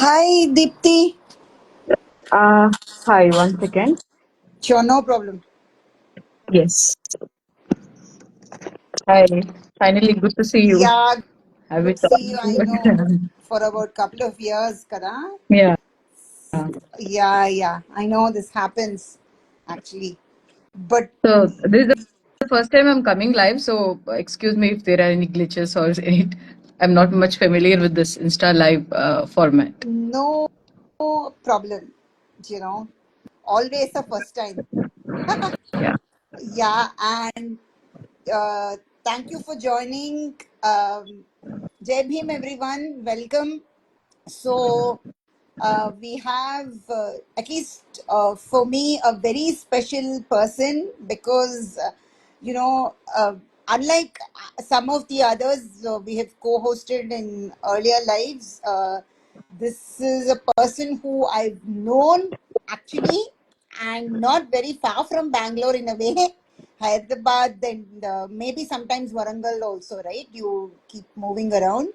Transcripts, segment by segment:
Hi, Deepthi. Uh, Hi, one second. Sure, no problem. Yes. Hi. Finally, good to see you. Yeah, Have good we to see you. talked? I know for about couple of years, kada. Yeah. Yeah. I know this happens actually, but So this is the first time I'm coming live. So excuse me if there are any glitches or any. I'm not much familiar with this Insta live format. no problem. You know, always a first time. Yeah. Yeah, and uh, thank you for joining. Jai Bhim, everyone. Welcome. So, we have, at least for me, a very special person because, unlike some of the others we have co hosted in earlier lives, this is a person who I've known actually and not very far from Bangalore in a way. Hyderabad and maybe sometimes Warangal also, right? You keep moving around.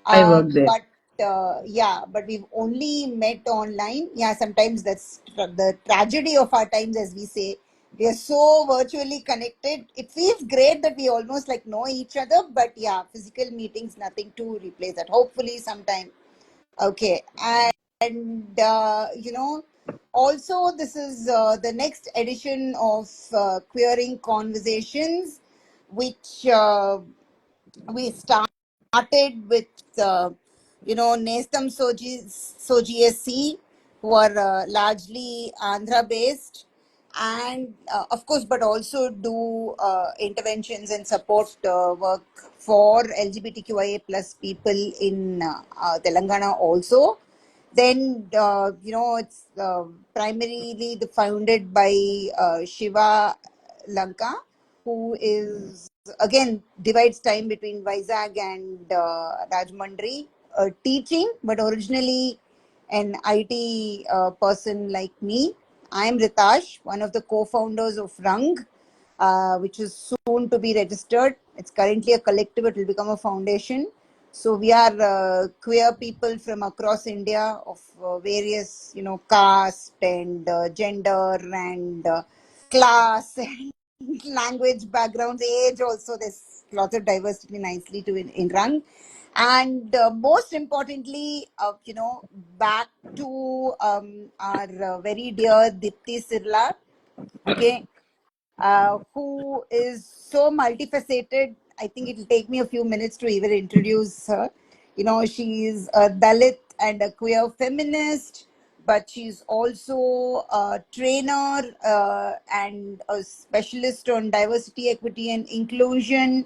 I work there. But yeah, but we've only met online. Yeah, sometimes that's the tragedy of our times, as we say. We are so virtually connected. It feels great that we almost like know each other, but yeah, physical meetings, nothing to replace that. Hopefully, sometime. Okay, and also this is the next edition of Queering Conversations, which we started with Nestam Soji SC, who are largely Andhra based, and of course, but also do interventions and support work for LGBTQIA plus people in Telangana also. Then it's primarily founded by Shiva Lanka, who is again divides time between Vizag and Rajmundry, teaching, but originally an IT person like me. I am Ritash, one of the co-founders of Rang, which is soon to be registered. It's currently a collective; it will become a foundation. So we are queer people from across India of various, caste and gender and class and language backgrounds, age also. There's lots of diversity nicely to in Rang. And most importantly, back to our very dear Dipti Sirla, okay, who is so multifaceted. I think it'll take me a few minutes to even introduce her. She's a Dalit and a queer feminist, but she's also a trainer and a specialist on diversity, equity, and inclusion,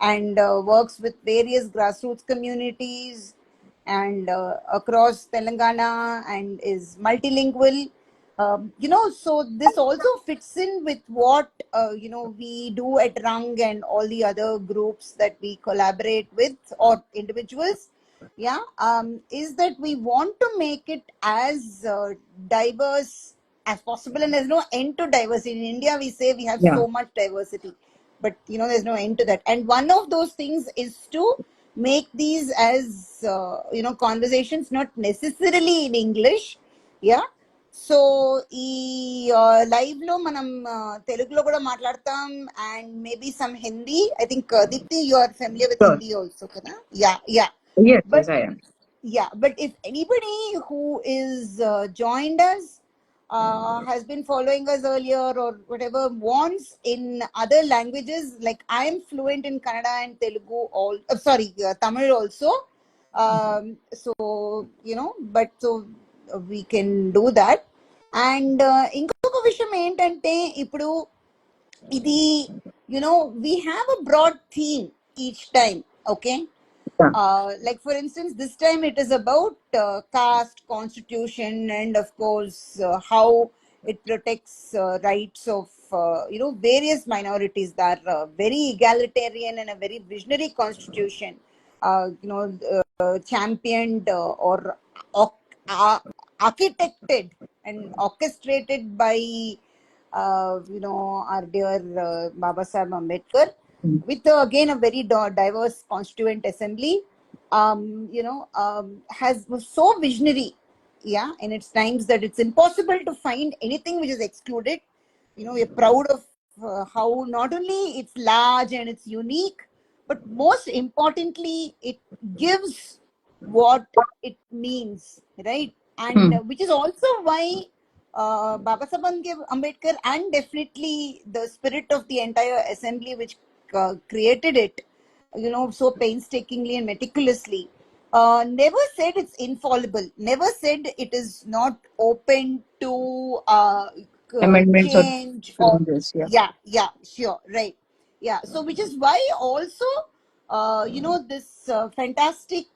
and works with various grassroots communities and across Telangana and is multilingual. So this also fits in with what we do at Rang and all the other groups that we collaborate with or individuals. Yeah, is that we want to make it as diverse as possible, and there's no end to diversity. In India, we say we have Yeah. so much diversity, but there's no end to that. And one of those things is to make these as conversations, not necessarily in English. Yeah, so ఈ live లో మనం తెలుగులో కూడా మాట్లాడతాం and maybe some Hindi. I think Deepti you are familiar with Sure. Hindi also కదా? Yeah Yes, but I am. but if anybody who is joined us has been following us earlier or whatever wants in other languages, like I am fluent in Kannada and Telugu, all sorry, Tamil also. So but so we can do that. And ఇంకొక విషయం ఏంటంటే ఇప్పుడు ఇది we have a broad theme each time, okay? Yeah. Like for instance, this time it is about caste, constitution, and of course how it protects rights of various minorities that are very egalitarian and a very visionary constitution, championed or architected and orchestrated by our dear Baba Sahib Ambedkar, with again a very diverse constituent assembly. was so visionary, yeah, in its times, that it's impossible to find anything which is excluded. We're proud of how not only it's large and it's unique, but most importantly, it gives what it means, right? And Hmm. which is also why Baba Saheb Ambedkar, and definitely the spirit of the entire assembly which created it, so painstakingly and meticulously, never said it's infallible, never said it is not open to Amendments or change, or changes. Yeah. yeah, sure, right. Yeah, so which is why also this fantastic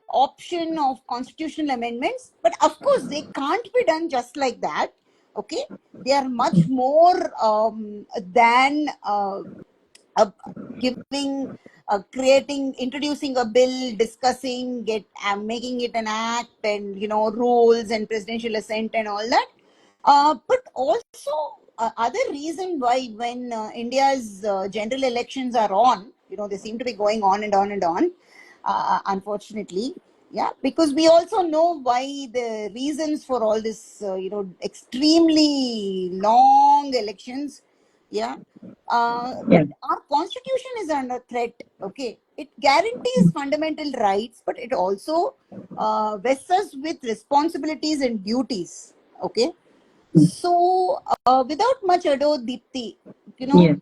option of constitutional amendments, but of course they can't be done just like that. Okay, they are much more than uh, giving creating, introducing a bill, discussing, making it an act, and rules and presidential assent and all that. But also other reason why, when India's general elections are on, they seem to be going on and on and on, unfortunately. Yeah, because we also know why, the reasons for all this, extremely long elections. Yeah. Yeah. But our constitution is under threat. Okay, it guarantees fundamental rights, but it also vests us with responsibilities and duties. Okay, so without much ado, Deepti, you know, Yeah.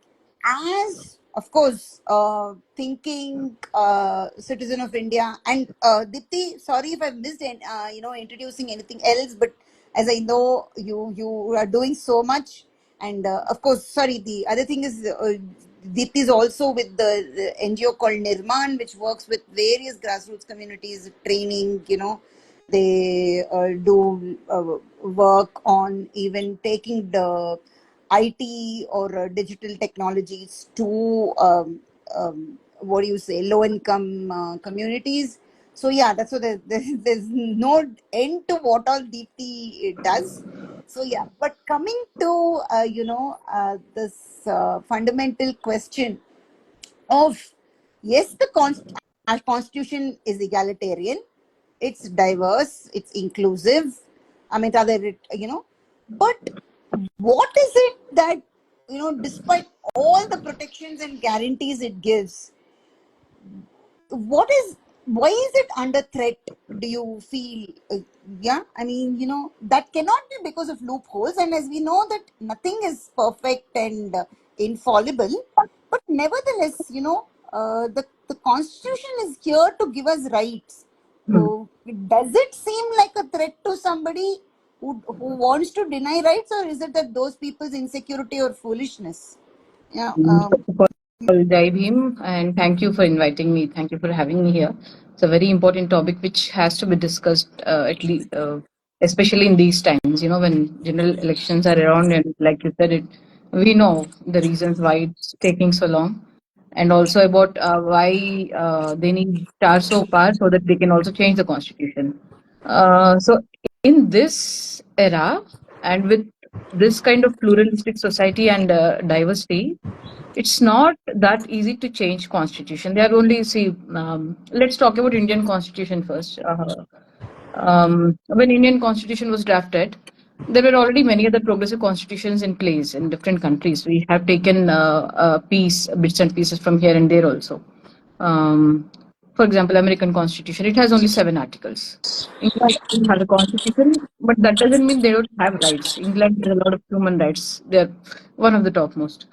as of course thinking citizen of India, and Deepti, sorry if I've missed introducing anything else, but as I know you are doing so much, and of course, sorry, the other thing is Deepti is also with the NGO called Nirman, which works with various grassroots communities, training, they do work on even taking the IT or digital technologies to what do you say, low income communities. So yeah, that's what there's no end to what all Deepti does. So yeah, but coming to this fundamental question of, yes, our constitution is egalitarian, it's diverse, it's inclusive. I mean, rather, but what is it that, despite all the protections and guarantees it gives, what is why is it under threat, do you feel? Yeah, I mean, that cannot be because of loopholes, and as we know that nothing is perfect and infallible, but nevertheless, the constitution is here to give us rights. Hmm. Does it seem like a threat to somebody who wants to deny rights, or is it that those people's insecurity or foolishness? Yeah. First of all, Jai Bhim, and thank you for inviting me. Thank you for having me here. It's a very important topic which has to be discussed, at least, especially in these times. When general elections are around, and like you said, we know the reasons why it's taking so long, and also about why they need star so far so that they can also change the constitution. So, in this era, and with this kind of pluralistic society and diversity, it's not that easy to change constitution. They are only, see, let's talk about Indian constitution first. When Indian constitution was drafted, there were already many other progressive constitutions in place in different countries. We have taken bits and pieces from here and there also. um, for example, American constitution, it has only 7 articles. England doesn't have a constitution, but that doesn't mean they don't have rights. England has a lot of human rights. They're one of the topmost.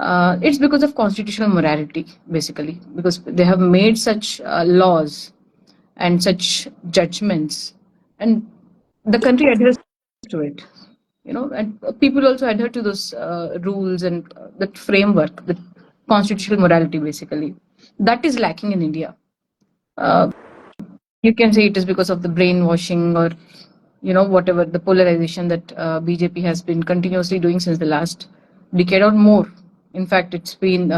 It's because of constitutional morality, basically, because they have made such laws and such judgments, and the country adheres to it. And people also adhere to those rules and that framework, the constitutional morality, basically. That is lacking in India. Uh, you can say it is because of the brainwashing, or whatever the polarization that BJP has been continuously doing since the last decade or more. In fact, it's been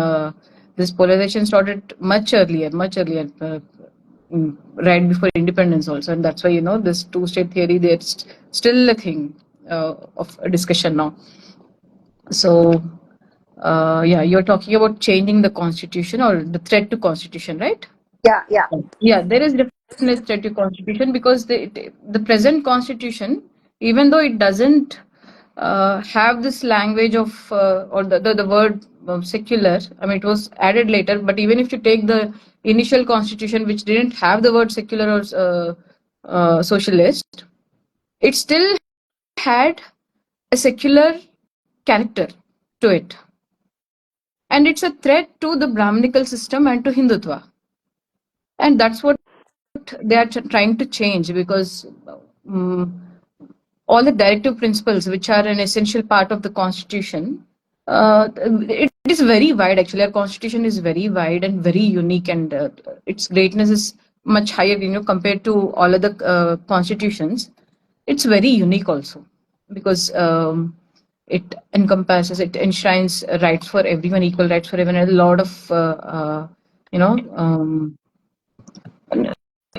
this polarization started much earlier, right before independence also, and that's why this two-state theory, there's still a thing of a discussion now. So yeah, you're talking about changing the constitution or the threat to constitution, right? Yeah. Yeah, there is definitely threat to constitution because the present constitution, even though it doesn't have this language of or the word secular. I mean, it was added later, but even if you take the initial constitution, which didn't have the word secular or socialist, it still had a secular character to it, and it's a threat to the Brahminical system and to Hindutva, and that's what they are trying to change because um, all the directive principles, which are an essential part of the constitution, it is very wide. Actually, our constitution is very wide and very unique, and its greatness is much higher, compared to all other constitutions. It's very unique also because it enshrines rights for everyone, equal rights for everyone, a lot of you know.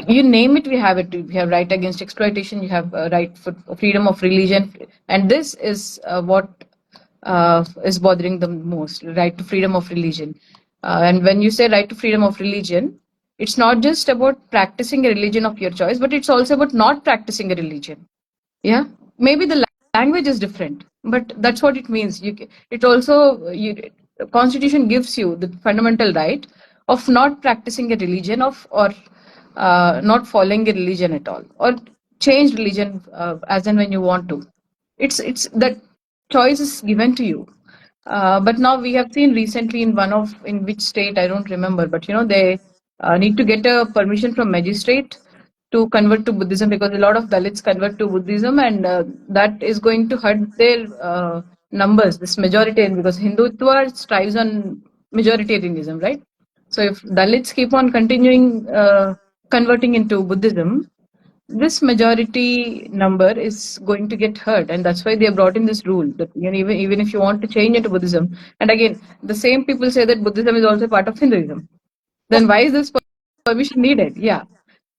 You name it, we have it. We have right against exploitation. You have right for freedom of religion, and this is what is bothering them most: right to freedom of religion. And when you say right to freedom of religion, it's not just about practicing a religion of your choice, but it's also about not practicing a religion. Yeah, maybe the language is different, but that's what it means. It also constitution gives you the fundamental right of not practicing a religion of or not following a religion at all, or change religion as and when you want to. It's that choice is given to you. But now we have seen recently in which state I don't remember, but they need to get a permission from magistrate to convert to Buddhism because a lot of Dalits convert to Buddhism, and that is going to hurt their numbers, this majority, because Hindutva strives on majoritarianism, right? So if Dalits keep on continuing converting into Buddhism, this majority number is going to get hurt, and that's why they brought in this rule that even if you want to change into Buddhism, and again the same people say that Buddhism is also part of Hinduism, then why is this permission needed? Yeah,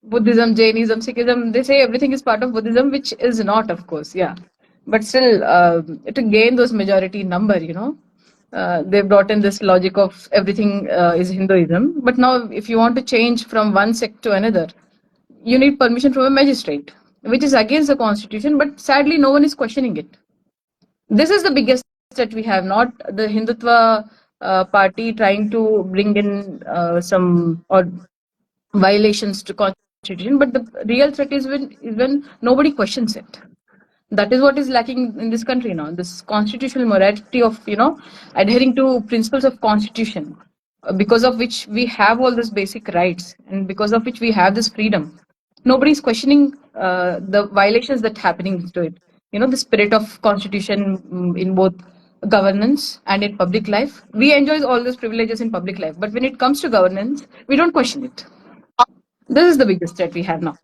Buddhism, Jainism, Sikhism, they say everything is part of Buddhism, which is not, of course. Yeah, but still, to gain those majority number, they brought in this logic of everything is Hinduism. But now, if you want to change from one sect to another, you need permission from a magistrate, which is against the constitution. But sadly, no one is questioning it. This is the biggest that we have, not the Hindutva party trying to bring in some or violations to constitution, but the real threat is when nobody questions it. That is what is lacking in this country now, this constitutional morality of adhering to principles of constitution, because of which we have all these basic rights and because of which we have this freedom. Nobody is questioning the violations that happening to it. The spirit of constitution, in both governance and in public life, we enjoy all those privileges in public life, but when it comes to governance, we don't question it. This is the biggest threat we have now.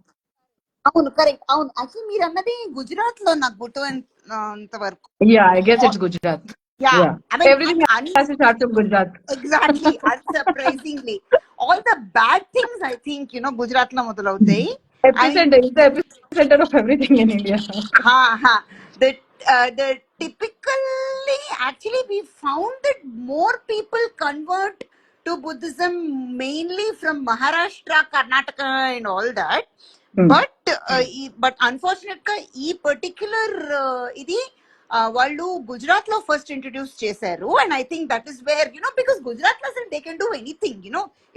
అవును correct అవును actually మీరు అన్నది గుజరాత్ లో నాకు గుర్తున్నంత వరకు Yeah, I guess it's Gujarat. Yeah, Yeah. I mean, Everything has to start from Gujarat. exactly, unsurprisingly. All the bad things, I think, Gujarat lo modalautai. Epicenter is the epicenter of everything in India. Ha. The typically, actually, we found that more people convert to Buddhism mainly from Maharashtra, Karnataka, and all that. But unfortunately, ఈ particular ఇది వాళ్ళు గుజరాత్ లో first introduce చేశారు, and I think that is where because Gujarat లో అసలు they can do anything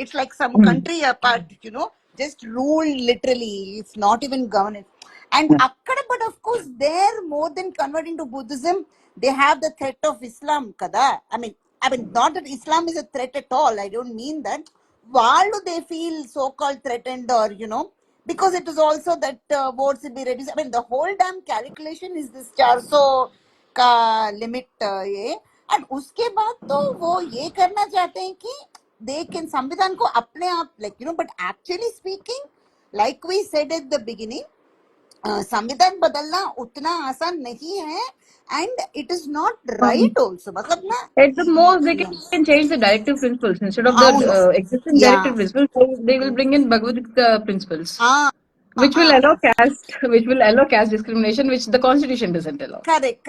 it's like some country apart just rule literally it's not even governance and అక్కడ but of course they're more than converting to Buddhism they have the threat of Islam కదా. I mean not that Islam is a threat at all, I don't mean that. వాళ్ళు they feel so called threatened, or because it is also that votes will be reduced. I mean, the whole damn calculation is this 400 का limit ये, and उसके बाद तो वो ये करना चाहते हैं कि they can संविधान को अपने आप but actually speaking, like we said at the beginning, संविधान बदलना उतना आसान नहीं है, and it is not right also. मतलब ना At the most, they can change the directive principles instead of the అవును existing directive principles. They will bring in Bhagavad Gita principles, which will allow caste discrimination, which the constitution doesn't allow.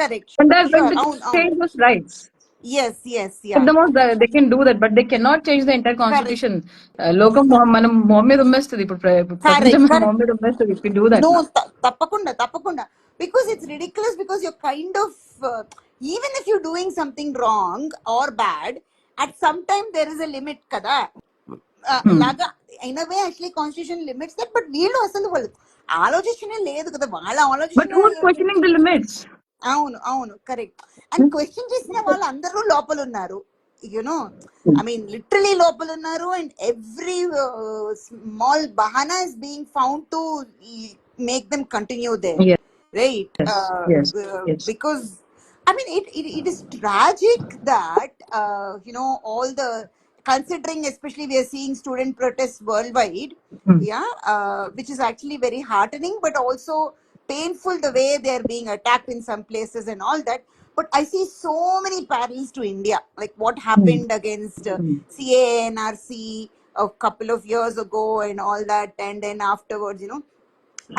correct And they're going sure to అవును change those rights. yes, yes, At yeah, the most, they can do that, but they cannot change the entire correct, constitution. లోకం మనం మొహం మీద ఉమ్మేస్తుంది ఇప్పుడు ప్రపంచం correct, మన correct. మొహం మీద ఉమ్మేస్తుంది if we do that No, now. tapakunda, tapakunda. Because it's ridiculous, because you're kind of, even if you're doing something wrong or bad, at some time there is a limit kada. లాగా in a way actually constitution limits that, but వీళ్ళు అసలు వాళ్ళు ఆలోచించనే లేదు కదా, వాళ్ళ But ఆలోచన. who's questioning the limits? అవును, అవును, కరెక్ట్. అండ్ క్వశ్చన్ చేసిన వాళ్ళు అందరూ లోపల ఉన్నారు, యునో, ఐ మీన్ లిటరలీ లోపల ఉన్నారు. అండ్ ఎవ్రీ స్మాల్ బహానా is being found to make them continue there, Yes, right? yes, yes. Because I mean, it is tragic that all the, considering especially we are seeing student protests worldwide, Hmm. yeah, which is actually very heartening, but also painful the way they are being attacked in some places and all that. But I see so many parallels to India, like what happened against Hmm. CANRC a couple of years ago and all that, and then afterwards,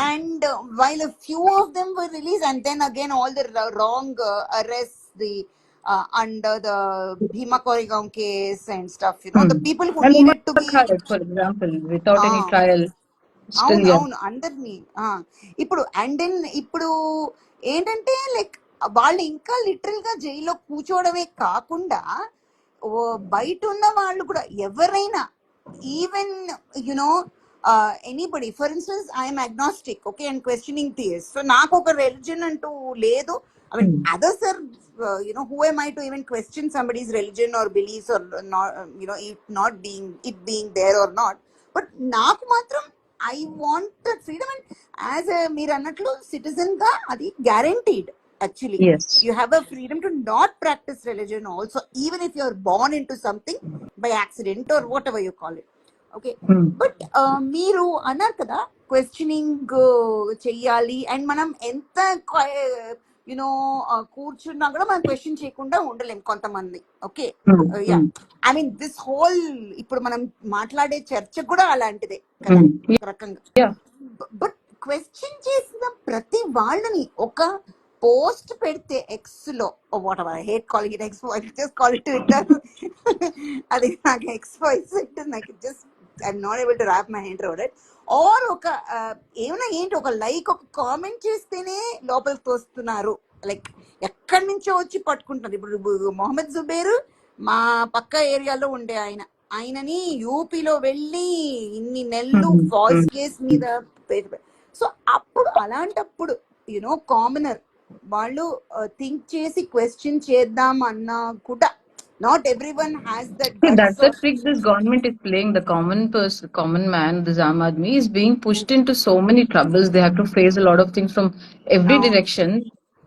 and while a few of them were released, and then again all the wrong arrests, the under the Bhima Koregaon case and stuff, the Hmm. people who And Umar needed to be, Khalid, for example, without any uh, trial, still అవును, yeah. అవును, అందరినీ. ఇప్పుడు and then ఇప్పుడు ఏంటంటే like వాళ్ళు ఇంకా literal గా జైల్లో కూర్చోవడమే కాకుండా, బయట ఉన్న వాళ్ళు కూడా ఎవరైనా, even you know anybody, for instance I'm agnostic, okay, and questioning theirs. So నాకు ఒక రెలిజన్ అంటూ లేదు. I mean, Hmm. others are, who am I to even question somebody's religion or beliefs, or not, it being there or not. But నాకు మాత్రం I want freedom. And as మీరు అన్నట్లు citizen గా అది guaranteed. Actually, Yes. you have a freedom to not practice religion also, even if you're born into something by accident or whatever you call it. Okay, Hmm. But మీరు అన్నారు కదా questioning చెయ్యాలి, and మనం ఎంత you know కూర్చున్నా కూడా మనం question చేయకుండా ఉండలేం కొంతమంది. Okay, Hmm. Yeah, Hmm. I mean this whole ఇప్పుడు మనం మాట్లాడే చర్చ కూడా అలాంటిదే కదా, Hmm. ఒక రకంగా. Yeah. బట్ క్వశ్చన్ చేసిన ప్రతి వాళ్ళని ఒక పోస్ట్ పెడితే ఎక్స్ లో, whatever, I hate calling it X, I just call it Twitter. అది నాకు ఎక్స్ వాయిస్, నాకు just I'm not able to wrap my hand around it. Or ఒక ఏమైనా ఏంటి, ఒక లైక్, ఒక కామెంట్ చేస్తేనే లోపలికి తోస్తున్నారు. లైక్ ఎక్కడి నుంచో వచ్చి పట్టుకుంటున్నారు. ఇప్పుడు మొహమ్మద్ జుబేరు మా పక్క ఏరియాలో ఉండే ఆయనని యూపీలో వెళ్ళి ఇన్ని నెలలు Hmm. False Hmm. కేస్ మీద. సో అప్పుడు అలాంటప్పుడు కామనర్ వాళ్ళు థింక్ చేసి క్వశ్చన్ చేద్దాం అన్నా కూడా, not every one has that See, guts that's the or. trick this government is playing. The common person, common man, the Aam Aadmi is being pushed into so many troubles. They have to face a lot of things from every అవును, direction.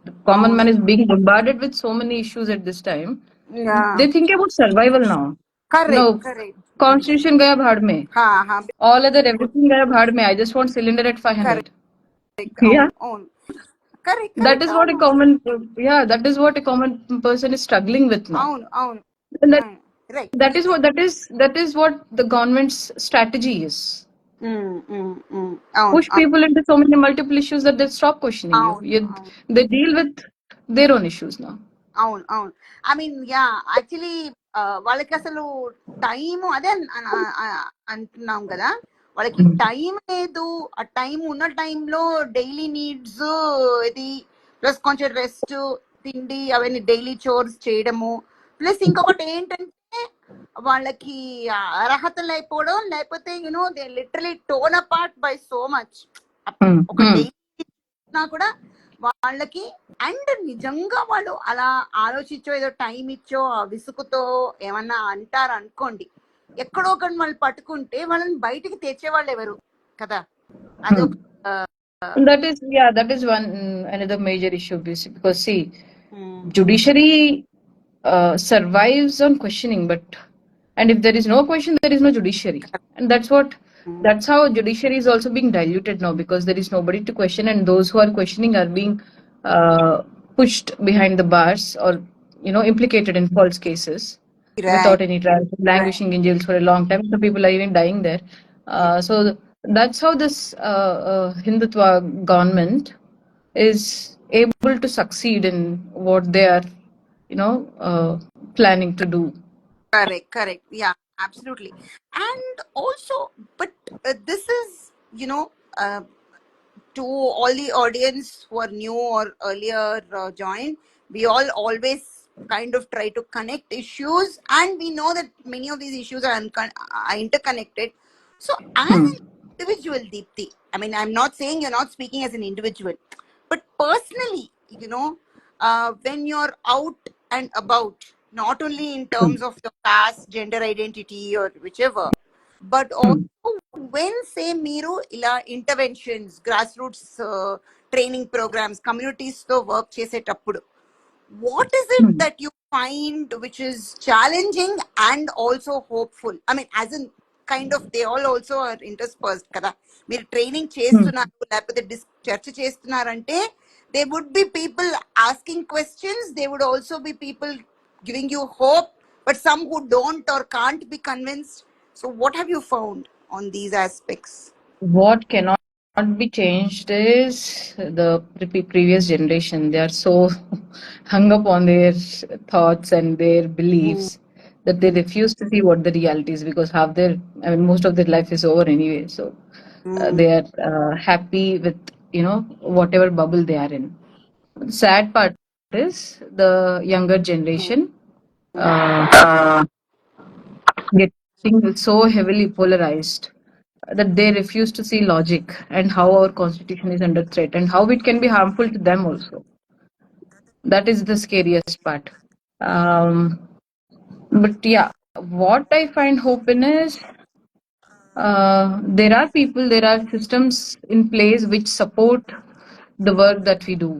The common అవును, man is being bombarded with so many issues at this time. yeah, They think about survival now. No, correct, correct, constitution gaya bhad mein. హా, హా, All other everything gaya bhad mein. I just want cylinder at 500. Correct, Yeah, అవును, అవును, correct, that correct, is what a అవును, common, yeah, that is what a common person is struggling with now. అవును, అవును, And that, right. that is what the government's strategy is. అవును, Push people into so many multiple issues that they stop questioning you. అవును, అవును, They deal with their own issues now. అవును, అవును. I mean, yeah, actually వాళ్ళకి అసలు time అదే అంటున్నాం కదా, వాళ్ళకి టైం లేదు. ఆ టైం ఉన్న టైంలో డైలీ నీడ్స్ ఇది, ప్లస్ కొంచెం రెస్ట్, తిండి, అవన్నీ డైలీ చోర్స్ చేయడము, ప్లస్ ఇంకొకటి ఏంటంటే వాళ్ళకి అర్హత లేకపోవడం, లేకపోతే they literally tone apart by so much. ఒక డైలీ కూడా వాళ్ళకి, అండ్ నిజంగా వాళ్ళు అలా ఆలోచించో, ఏదో టైం ఇచ్చో, విసుగుతో ఏమన్నా అంటారు అనుకోండి, ఎక్కడో ఒకటి వాళ్ళు పట్టుకుంటే వాళ్ళని బయటికి తెచ్చేవాళ్ళు ఎవరు కదా. అది ఒక That is one another major issue because see, judiciary survives on questioning, and if there is no question, there is no judiciary, and that's how judiciary is also being diluted now, because there is nobody to question, and those who are questioning are being pushed behind the bars, or implicated in false cases without any trial, languishing in jails for a long time. So people are even dying there. So that's how this Hindutva government is able to succeed in what they are planning to do. Correct, correct. Yeah, absolutely. And also, but this is, to all the audience who are new or earlier joined, we all always kind of try to connect issues, and we know that many of these issues are interconnected. So, as Hmm. an individual, Deepthi, I mean, I'm not saying you're not speaking as an individual, but personally, when you're out and about, not only in Hmm. terms of your caste, gender identity, or whichever, but also Hmm. when say మీరు ఇలా interventions grass roots training programmes communities తో work చేసేటప్పుడు what is it Hmm. that you find which is challenging and also hopeful? I mean, as in kind of they all also are interspersed కదా. మీరు training Hmm. చేస్తున్నారు లేకపోతే చర్చ చేస్తున్నారంటే there would be people asking questions, there would also be people giving you hope, but some who don't or can't be convinced. So what have you found on these aspects? What cannot be changed is the previous generation. They are so hung up on their thoughts and their Mm, beliefs that they refuse to see what the reality is, because half their, I mean, most of their life is over anyway. So mm, they are happy with, whatever bubble they are in. The sad part is the younger mm, generation mm. uh, getting so heavily polarized that they refuse to see logic and how our constitution is under threat and how it can be harmful to them also. That is the scariest part. Um, but yeah, what I find hope in is there are people, there are systems in place which support the work that we do.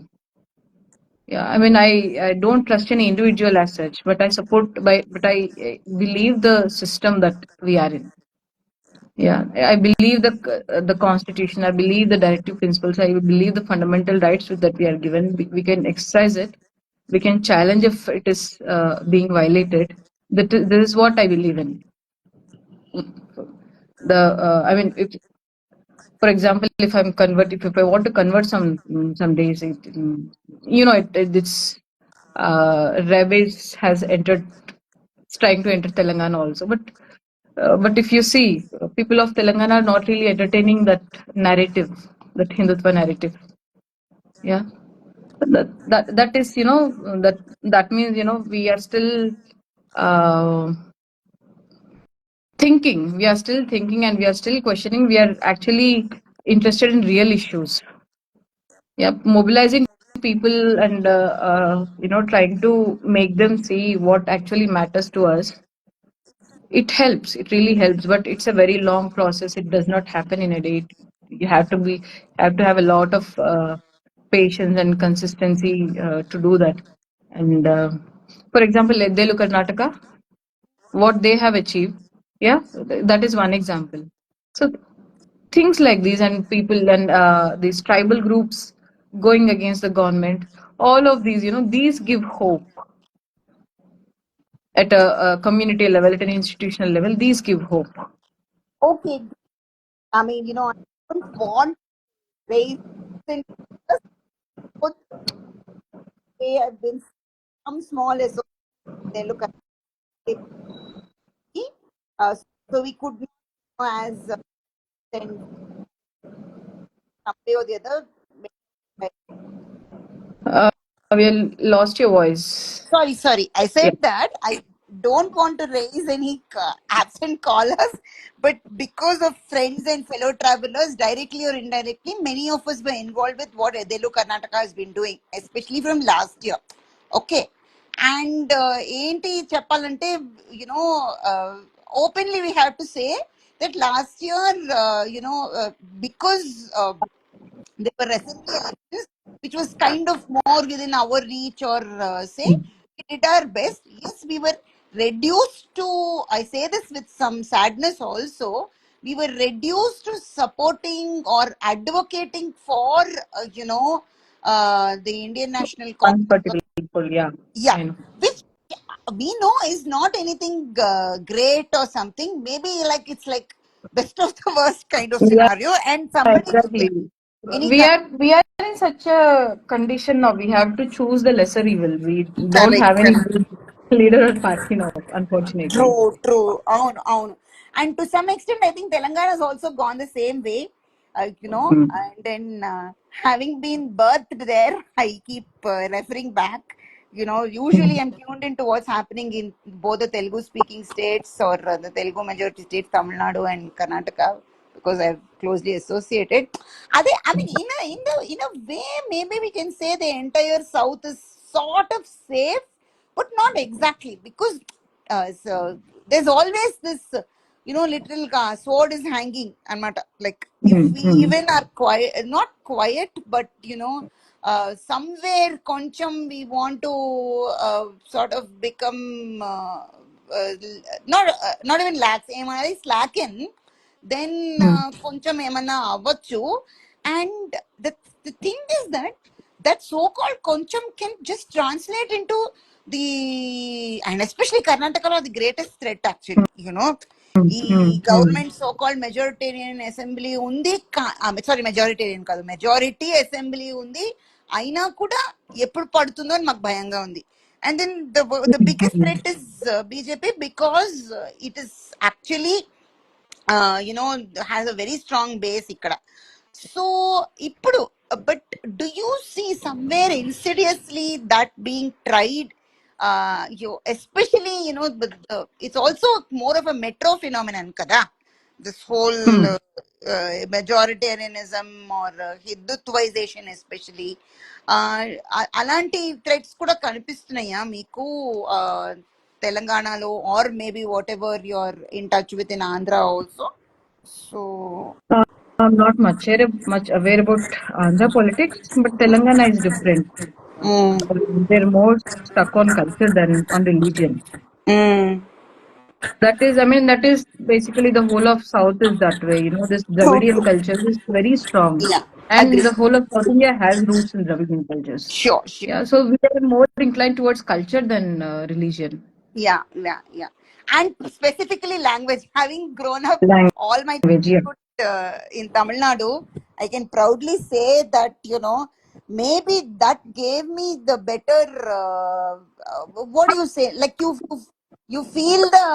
Yeah, I mean, I don't trust any individual as such, but I support but I believe the system that we are in. Yeah, I believe the constitution. I believe the directive principles. I believe the fundamental rights that we are given. We can exercise it. We can challenge if it is being violated. This is what I believe in. I mean, if, for example, if I want to convert some days, it's Rebels has entered, it's trying to enter Telangana also, but if you see, people of Telangana are not really entertaining that narrative, that Hindutva narrative. Yeah, that is, that means, we are still uh, thinking. We are still thinking, and we are still questioning. We are actually interested in real issues. Yeah, mobilizing people and trying to make them see what actually matters to us. It helps. It really helps, but it's a very long process. It does not happen in a day. You have to have a lot of patience and consistency to do that. And for example, let they look at Karnataka, what they have achieved. Yeah, that is one example. So things like these, and people and these tribal groups going against the government, all of these, these give hope at a community level, at an institutional level. These give hope. Okay, I mean, I don't want to raise in just both they have been some small as they look at it. So we could not, as then some way or the other. Uh, we lost your voice. Sorry. I Yeah. said that I don't want to raise any absent callers, but because of friends and fellow travelers, directly or indirectly, many of us were involved with what Edelu Karnataka has been doing, especially from last year. Okay. And ఏంటి చెప్పాలంటే openly we have to say that last year because there were assembly elections, which was kind of more within our reach, or say, we did our best. Yes, we were reduced to, I say this with some sadness also, we were reduced to supporting or advocating for, the Indian National One Congress. particular people, yeah, Yeah, I know. which we know is not anything great or something. Maybe like it's like best of the worst kind of Yeah, scenario, and somebody, yeah, exactly. any We are in such a condition now. We have to choose the lesser evil. We don't correct, have any correct. good. leader of party now, unfortunately. True. And to some extent, I think Telangana has also gone the same way. Mm. And then having been birthed there, I keep referring back. Usually I'm tuned into what's happening in both the Telugu speaking states or the Telugu majority states, Tamil Nadu and Karnataka, because I've closely associated. I mean, in a way, maybe we can say the entire South is sort of safe, but not exactly, because so there's always this little sword is hanging and like if Mm. we Mm. even are quiet, not quiet, but somewhere concham we want to sort of become not even lax ఏమన్నది slacken, then Mm. కొంచెం ఏమన్నా అవ్వచ్చు. And the thing is that so-called koncham can just translate into and especially Karnataka are the greatest threat actually. Mm. ఈ Mm. Mm. Government so called majoritarian assembly ఉంది, sorry majoritarian కాదు, majority assembly ఉంది, అయినా కూడా ఎప్పుడు పడుతుందో అని మాకు భయంగా ఉంది. And then the biggest Mm. threat is BJP, because it is actually has a very strong base ikkada. So ippudu, but do you see somewhere insidiously that being tried, especially it's also more of a metro phenomenon kada, this whole Mm. majoritarianism or Hindutvaization especially, అలాంటి threats కూడా కనిపిస్తున్నాయా మీకు తెలంగాణలో, or maybe whatever you are in touch with in Andhra also? So I'm not much aware about Andhra politics, but Telangana is different. They're more stuck on culture than on religion. That is, I mean, that is basically the whole of South is that way. This Dravidian okay, culture is very strong, yeah, and agree, the whole of South India has roots in Dravidian cultures. sure. Yeah, so we are more inclined towards culture than religion. Yeah. And specifically language. Having grown up all my Language, yeah. childhood in Tamil Nadu, I can proudly say that, maybe that gave me the better, what do you say? Like you feel the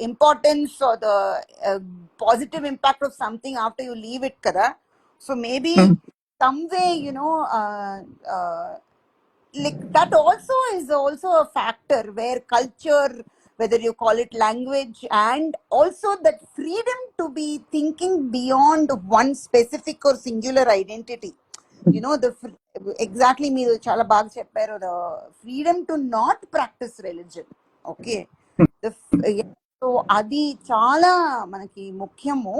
importance or the positive impact of something after you leave it, kada. So maybe Mm. some way, like that also is also a factor where culture, whether you call it language, and also that freedom to be thinking beyond one specific or singular identity, exactly మీరు చాలా బాగా చెప్పారు, the freedom to not practice religion. Okay, the so అది చాలా మనకి ముఖ్యము.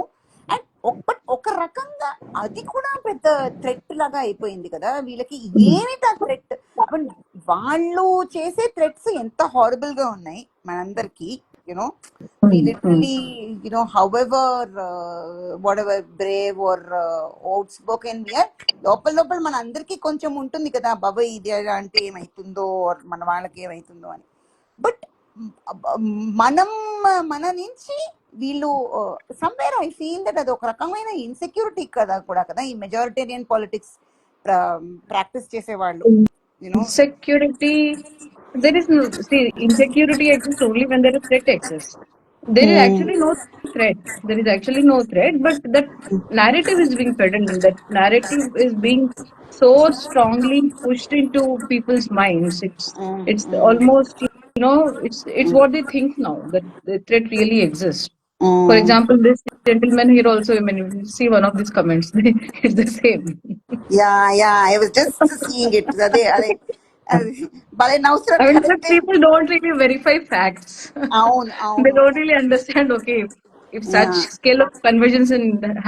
And but ఒక రకంగా అది కూడా పెద్ద థ్రెట్ లాగా అయిపోయింది కదా వీళ్ళకి. ఏమిటి ఆ థ్రెట్? వాళ్ళు చేసే థ్రెట్స్ ఎంత హారబుల్ గా ఉన్నాయి మనందరికి. We literally, however, whatever brave or outspoken we are, లోపల మన అందరికీ కొంచెం ఉంటుంది కదా, బాబాయ్ ఇది అంటే ఏమైతుందో or మన వాళ్ళకి ఏమైతుందో అని. బట్ మన నుంచి వీళ్ళు సమ్వేర్ ఐ ఫీల్ దట్ అది ఒక రకమైన ఇన్సెక్యూరిటీ కూడా కదా ఈ మెజారిటేరియన్ పాలిటిక్స్ ప్రాక్టీస్ చేసేవాళ్ళు. Insecurity, there is no, see, insecurity exists only when there is threat exists. There is actually no threat. There is actually no threat, but that narrative is being peddled, and that narrative is being so strongly pushed into people's minds. It's almost, it's what they think now, that the threat really exists. For example, this gentleman here also, I mean, you see one of these comments, it's the same. Yeah, I was just seeing it. అదే భలే నవ్వుతున్నారు, I mean, but కరెక్టే. people don't really verify facts. అవును They అవును don't really understand, okay, if such scale of conversions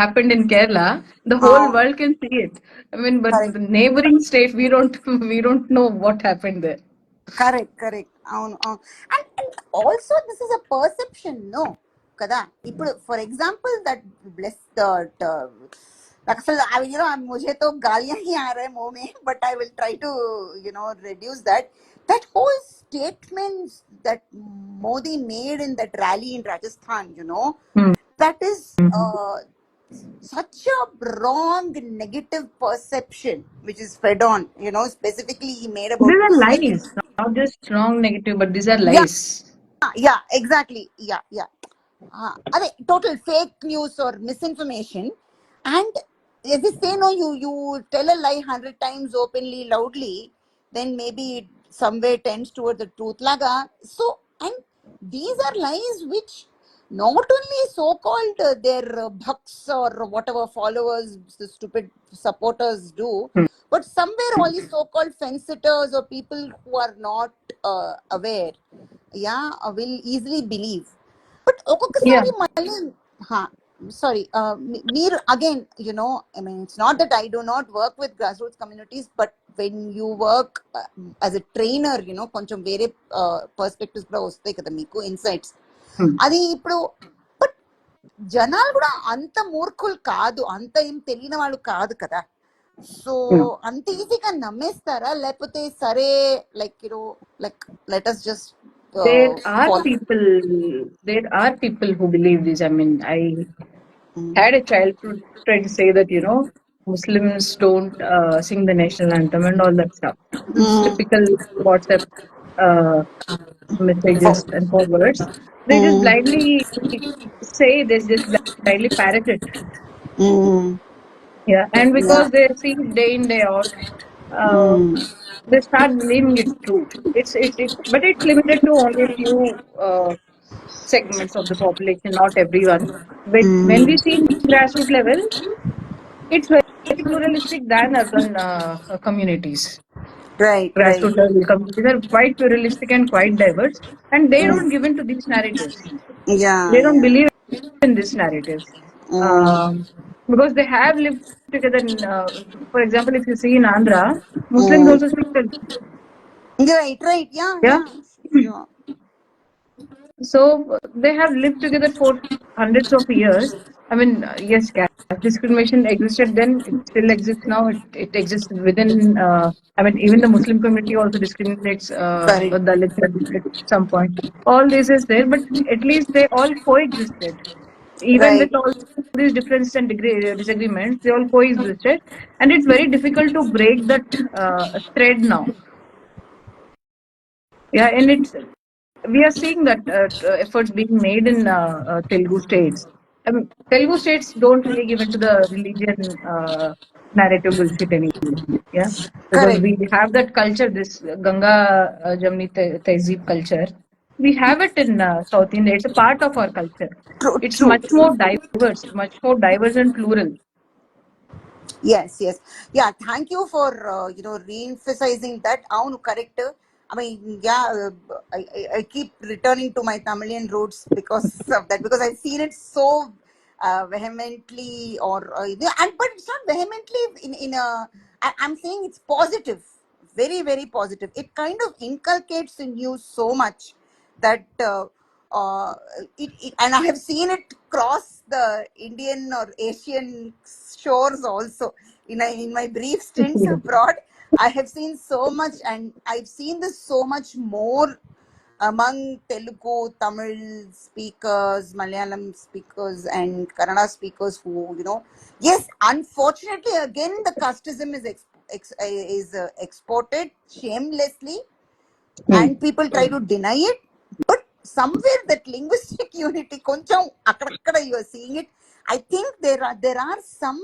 happened in Kerala, the whole world can see it. I mean, but the neighboring state, we don't know what happened there. Correct అవును. And also this is a perception, no కదా. ఇప్పుడు for example that bless that అసలు అవి मुझे तो गालियां ही आ रहे हैं मुंह में, but I will try to reduce that whole statement that Modi made in that rally in Rajasthan. Hmm. That is such a wrong negative perception which is fed on. Specifically he made about These are Muslims. lies. not just wrong negative, but these are Yeah, lies. yeah, exactly. Yeah, yeah. Are total fake news or misinformation. And if we say no, you tell a lie 100 times openly, loudly, then maybe it somewhere tends toward the truth. Laga. So, and these are lies which not only so-called their bhaks or whatever followers, the stupid supporters do, Hmm. but somewhere all these so-called fence sitters or people who are not aware, yeah, will easily believe. But Yeah. ఒక్కొక్కసారి మళ్ళీ sorry, మీరు again, I mean, it's not that I do not work with grassroots communities, but when you work as a trainer, కొంచెం వేరే perspectives కూడా వస్తాయి కదా మీకు insights. Hmm. అది ఇప్పుడు బట్ జనాలు కూడా అంత మూర్ఖులు కాదు, అంత ఏం తెలియని వాళ్ళు కాదు కదా. So Hmm. అంత ఈజీగా నమ్మేస్తారా, లేకపోతే సరే like like let us just There are follow. people. There are people who believe this. I mean, I had a childhood friend say that Muslims don't sing the national anthem and all that stuff. It's typical WhatsApp uh, messages and forwards. They just blindly say this, just blindly parrot it. Yeah, and Yeah. because they see it day in day out, uh, they start believing it's true. But it's limited to only a few segments of the population, not everyone. But when we see in grassroots level, it's very pluralistic than urban communities. Right, right. Grassroots level communities are quite pluralistic and quite diverse, and they don't Mm. give in to these narratives. Yeah, They don't yeah. believe in these narratives Mm. um, because they have lived together. For example, if you see in Andhra, Muslims Mm. also speak Telugu. Right, right. Yeah, Yeah. yeah. Sure. So they have lived together for hundreds of years. I mean, yes, caste discrimination existed then, it still exists now. It exists within, I mean, even the Muslim community also discriminates Correct. Dalits at some point. All this is there, but at least they all coexisted. Even with Right. all these differences and disagreements, they all coexisted. And it's very difficult to break that thread now. Yeah, and we are seeing that efforts being made in Telugu states. I mean, Telugu states don't really give into the religion narrative bullshit anymore. Yeah, because Correct. we have that culture, this Ganga Jamni Tehzeeb culture. We have it in South India. It's a part of our culture. True, It's true, much more true. much more diverse and plural. Yes, yes. Yeah, thank you for re-emphasizing that. Avunu correct. I mean, yeah, I keep returning to my Tamilian roots because of that, because I've seen it so vehemently, or and but it's not vehemently in a. I'm saying it's positive, very very positive. It kind of inculcates in you so much that. Uh, and I have seen it cross the Indian or Asian shores also. In my brief stints abroad, I have seen so much, and I've seen this so much more among Telugu, Tamil speakers, Malayalam speakers, and Kannada speakers who, yes, unfortunately, again, the casteism is exported shamelessly, Hmm. and people try to deny it. But somewhere that linguistic unity, koncham akkadakkada you are seeing it. I think there are some.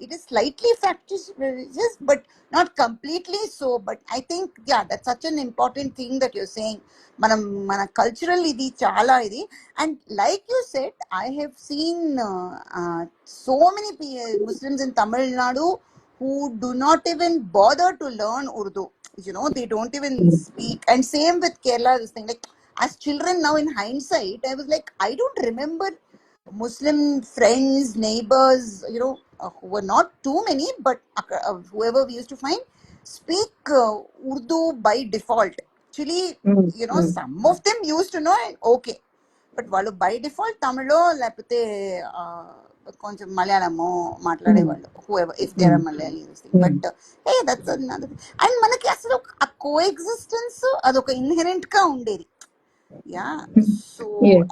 It is slightly factitious, but not completely so. But I think, yeah, that's such an important thing that you're saying. Mana cultural idi chala idi, and like you said, I have seen so many Muslims in Tamil Nadu who do not even bother to learn Urdu. They don't even Hmm. speak. And same with Kerala, this thing, like, as children now, in hindsight, I was like, I don't remember Muslim friends, neighbors, who were not too many, but whoever we used to find speak Urdu by default. Actually, Hmm. Hmm. some of them used to know, and okay, but వాళ్ళు by default తమిళో లేకపోతే కొంచెం మలయాళమో Hmm. మాట్లాడేవాళ్ళు, whoever, if there Hmm. Are Malayali. Hmm. But that's and మనకి అసలు ఆ coexistence అదొక ఇన్హెరెంట్ గా ఉండేది. Yeah. Hmm. So Yes.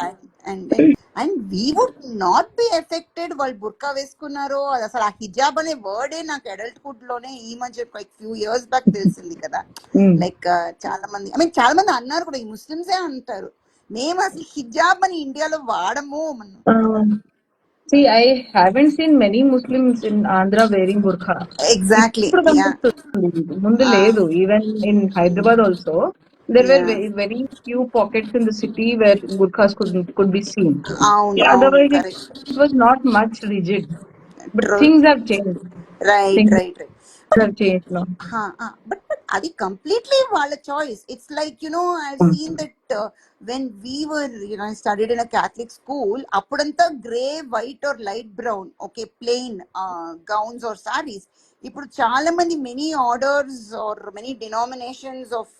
And and we would not be affected వాళ్ళు బుర్కా వేసుకున్నారో అది అసలు ఆ హిజాబ్ అనే వర్డే నాకు అడల్ట్హుడ్ లోనే ఈ మధ్య లైక్ ఫ్యూ ఇయర్స్ బ్యాక్ తెలిసింది కదా. Mm. లైక్ చాలా మంది చాలా మంది అన్నారు కూడా, ఈ ముస్లిమ్సే అంటారు మేము అసలు హిజాబ్ అని ఇండియాలో వాడము మనం. See, I haven't seen many Muslims in Andhra wearing burqa. Exactly. ఇప్పుడు యా. కనిపిస్తుంది, ముందు లేదు. Even in Hyderabad also, there were yeah. very few pockets in the city where burqas could be seen. అవును, Yeah, అవును, otherwise correct. it was not much rigid. But true. things have changed. Right, Things right, right. But have changed now. But అది completely వాళ్ళ choice. It's like I Mm. Seen that when we were studied in a Catholic school, అప్పుడంతా grey, white or light brown, okay, plain gowns or saris. ఇప్పుడు చాలా మంది many orders or many denominations of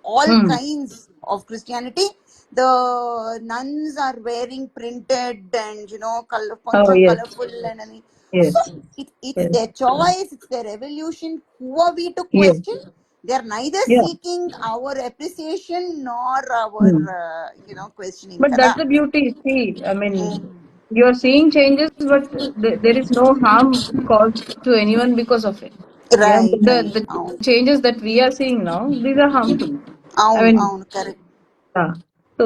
all Mm. kinds of Christianity, the nuns are wearing printed and Oh, కొంచెం yes, colorful and yes, so it's yes, their choice, it's their evolution. Who are we to yes. question? They are neither Yeah. seeking our appreciation nor our Mm. questioning But kada. that's the beauty. See, I mean, Mm. you're seeing changes, but there is no harm caused to anyone because of it. Yeah, Right, right. the changes that we are seeing now, these are harmful. I అవును, mean, అవును, correct. yeah. So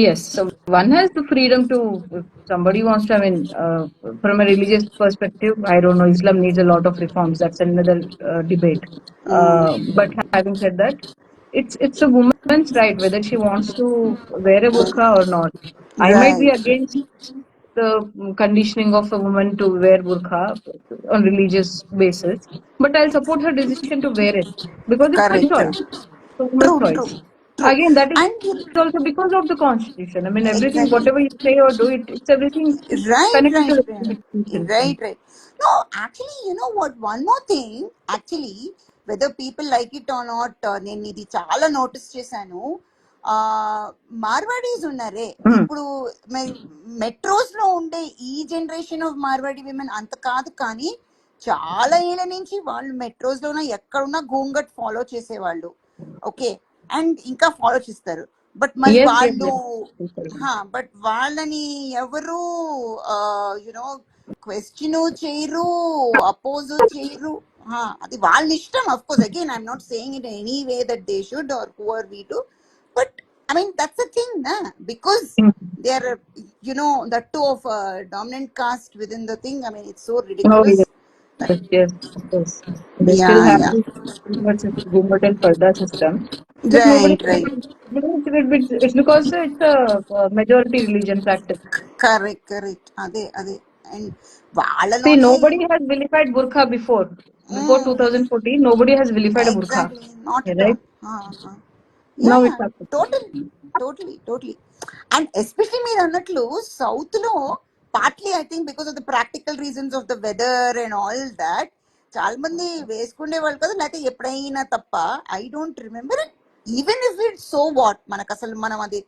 yes, so one has the freedom to, if somebody wants to, I mean, from a religious perspective, I don't know, Islam needs a lot of reforms. That's another debate. But having said that, it's a woman's right whether she wants to wear a burqa or not. I might be Right. against the conditioning of a woman to wear burqa on religious basis, but I'll support her decision to wear it because it's her Correct. choice. It's a woman's True, true, choice. true. Again, that is And also because of the constitution. I mean, everything, exactly. whatever you say or do, it's everything Right, connected to right, the right, constitution. right, right. No, actually, you know what? One more thing, actually, whether people like it or not, నేను ఇది చాలా notice చేశాను. మార్వాడీస్ ఉన్నారే Mm. ఇప్పుడు, metros లో ఉండే ఈ generation of Marwadi women అంత కాదు, కానీ చాలా ఏళ్ళ నుంచి వాళ్ళు మెట్రోస్ లోన ఎక్కడున్నా గూంగట్ ఫాలో చేసేవాళ్ళు, ఓకే, అండ్ ఇంకా ఫాలో చేస్తారు. బట్ మరి Yes, yes, వాళ్ళు, yes. బట్ వాళ్ళని ఎవరు యునో క్వశ్చన్ చేయరు, అపోజ్ చేయరు. అది వాళ్ళ ఇష్టం. Of course again I'm not saying it any way that they should or who are we to, but that's a thing, because Mm. they are the two of dominant caste within the thing. It's so Oh, ridiculous. yes, yes, of course. They still Yeah, have yeah. this Gumbat and Parda system, but nobody. Right, right. It's because it's a majority religion practice. Correct, correct. అదే and See, వాళ్ళలోనే. nobody has vilified burqa before. Before 2014, nobody has vilified a burqa. Exactly, not Yeah, at right? All. Yeah, Now yeah, it's happening. Totally totally. And especially మీరు అన్నట్లు south లో, partly I think because of the practical reasons of the weather and all that, చాలా మంది వేసుకునే వాళ్ళు కదా, లేకపోతే ఎప్పుడైనా తప్ప. I don't remember it. Even if it so what, మనకు అసలు మనం అది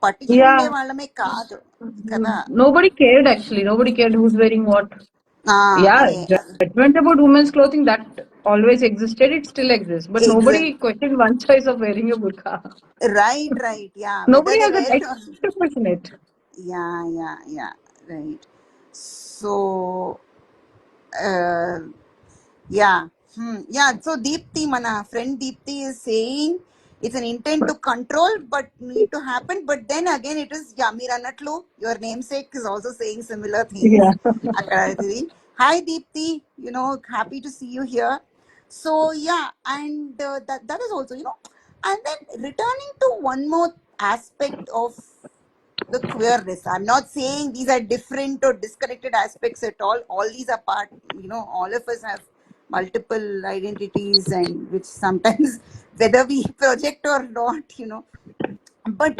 పట్టించుకుండే Yeah. వాళ్ళమే కాదు కదా. Nobody cared actually. Nobody cared who's wearing what. Yeah, అదే అదే. judgment about women's clothing that always existed. It still exists, but nobody exact. questioned one choice of wearing a burqa. Right, right. Yeah, Nobody whether they has a wear right it. to question it. Yeah, right. So, uh, yeah. Yeah. So Deepthi, mana friend Deepthi is saying it's an intent to control, but need to happen. But then again, it is Yamir Anatlu. Your namesake is also saying similar Yeah. things. Hi Deepthi. Happy to see you here. So yeah, and that is also, and then returning to one more aspect of the queerness. I'm not saying these are different or disconnected aspects at all. All these are part, all of us have multiple identities, and which sometimes, whether we project or not, But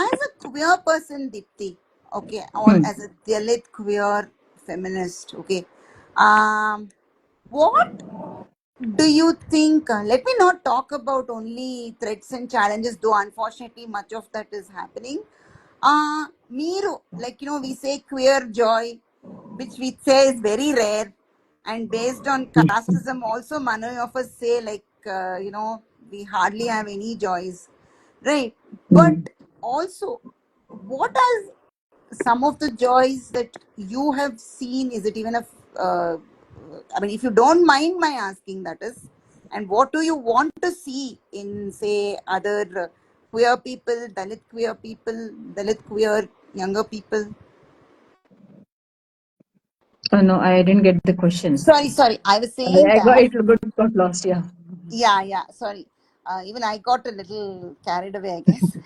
as a queer person, Dipti, okay, or Hmm. as a Dalit queer feminist, okay, what do you think? Let me not talk about only threats and challenges, though unfortunately much of that is happening. Meeru, like, we say queer joy, which we say is very rare, and based on casteism, also, many of us say, like, we hardly have any joys, right? But Hmm. also, what are some of the joys that you have seen? Is it even a uh, I mean, if you don't mind my asking, that is, and what do you want to see in, say, other queer people, Dalit queer younger people? No, I didn't get the question. Sorry, I was saying I got that. it got lost. Yeah. Yeah, sorry. Even I got a little carried away, I guess.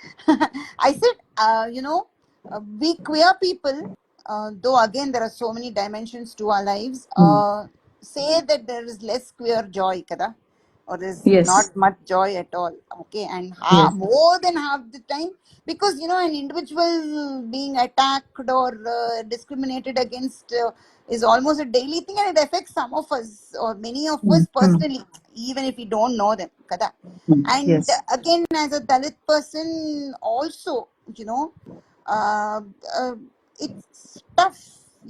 I said, we queer people, though again there are so many dimensions to our lives, Mm. say that there is less queer joy, kada? Or there's Yes. not much joy at all. Okay, and Yes. more than half the time, because an individual being attacked or discriminated against is almost a daily thing, and it affects some of us or many of us Mm. Mm. personally, even if we don't know them, kada? And Yes. again, as a Dalit person also, you know uh, uh, it's tough,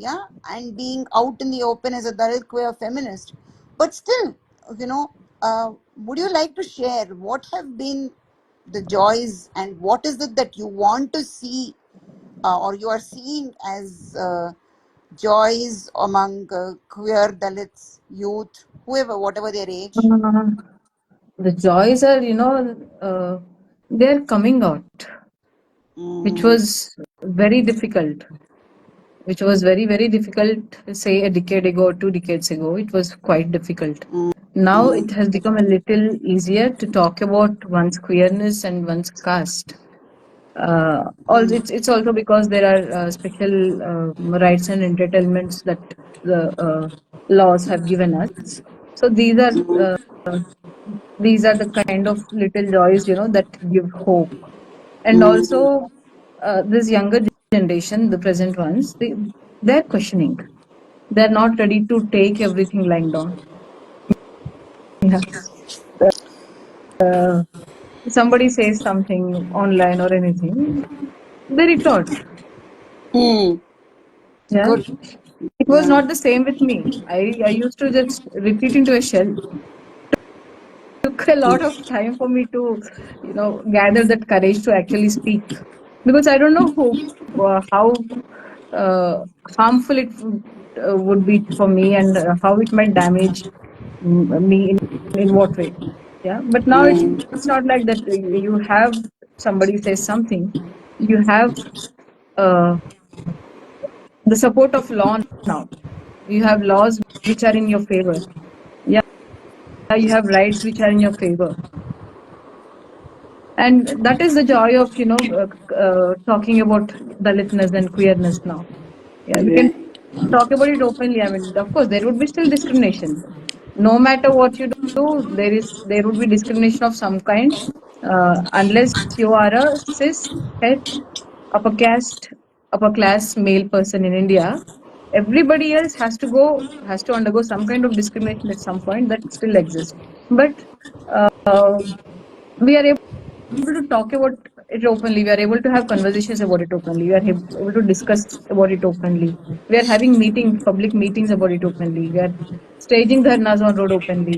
yeah, and being out in the open as a Dalit queer feminist. But still, you know would you like to share what have been the joys, and what is it that you want to see, or you are seeing as joys among queer Dalits, youth, whoever, whatever their age? Uh, the joys are, they're coming out, which Mm, was very difficult, which was very, very difficult, say a decade ago or 2 decades ago. It was quite difficult. mm, Now mm, it has become a little easier to talk about one's queerness and one's caste. Also, mm, it's also because there are special rights and entitlements that the laws have given us. So these are the kind of little joys, that give hope. And mm. also, this younger generation, the present ones, they're questioning. They're not ready to take everything lying down. Yeah. Uh, Somebody says something online or anything, they retort. Mm. Yeah. Good. It was Yeah. not the same with me. I used to just retreat into a shell. Took a lot of time for me to, gather that courage to actually speak, because I don't know how uh, harmful it would be for me, and how it might damage me in what way. Yeah, but now Mm. it's not like that. You have somebody says something, you have uh, the support of law now. You have laws which are in your favor. Yeah, you have rights which are in your favor, and that is the joy of talking about Dalitness and queerness now. Yeah, we can Right. talk about it openly. I mean, of course, there would be still discrimination. No matter what you do, there would be discrimination of some kind, unless you are a cis, het, upper caste, upper class male person in India. Everybody else has to undergo some kind of discrimination at some point that still exists. But uh, we are able to talk about it openly. We are able to have conversations about it openly. We are able to discuss about it openly. We are having public meetings about it openly. We are staging dharnas on road openly.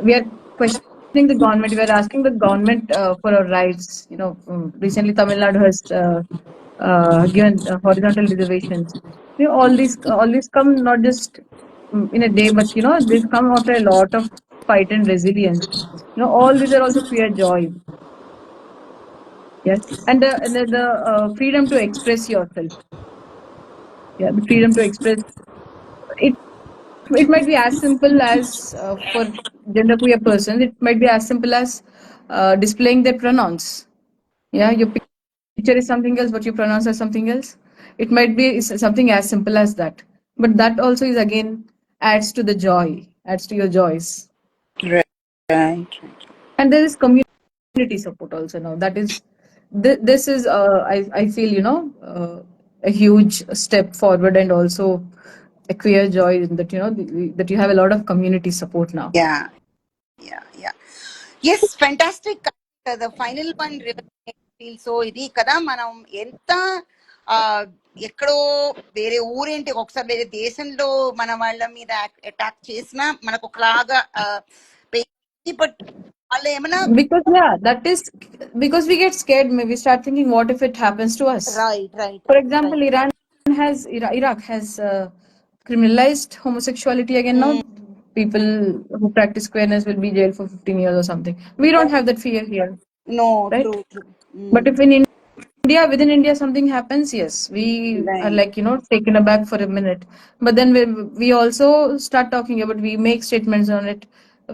We are questioning the government. We are asking the government for our rights. Recently Tamil Nadu has given horizontal reservations. All these come not just in a day, but these come after a lot of fight and resilience. All these are also queer joy. Yes, and the freedom to express yourself. Yeah, the freedom to express it. It might be as simple as for genderqueer persons. It might be as simple as displaying their pronouns. Yeah, your picture is something else, but your pronouns are something else. It might be something as simple as that. But that also is again adds to the joy, adds to your joys. Right. Right. And there is community support also now. That is this is I feel a huge step forward, and also a queer joy in that that you have a lot of community support now. Yeah. Yeah. Yes, fantastic. The final one really made me feel so ఇది కదా మనం ఎంత ఆ, ఎక్కడో వేరే ఊరేంటి ఒకసారి వేరే దేశంలో మన వాళ్ళ మీద అటాక్ చేసినా మనకు ఒకలాగా బట్ వాళ్ళు ఏమైనా Because yeah, that is because we get scared. Maybe start thinking, what if it happens to us? right For example, Iraq has criminalized homosexuality again now. People who practice queerness will be jailed for 15 years or something. We don't have that fear here, no right? true But if in India, within India, something happens, yes, we are right like, taken aback for a minute. But then we also start talking about, we make statements on it,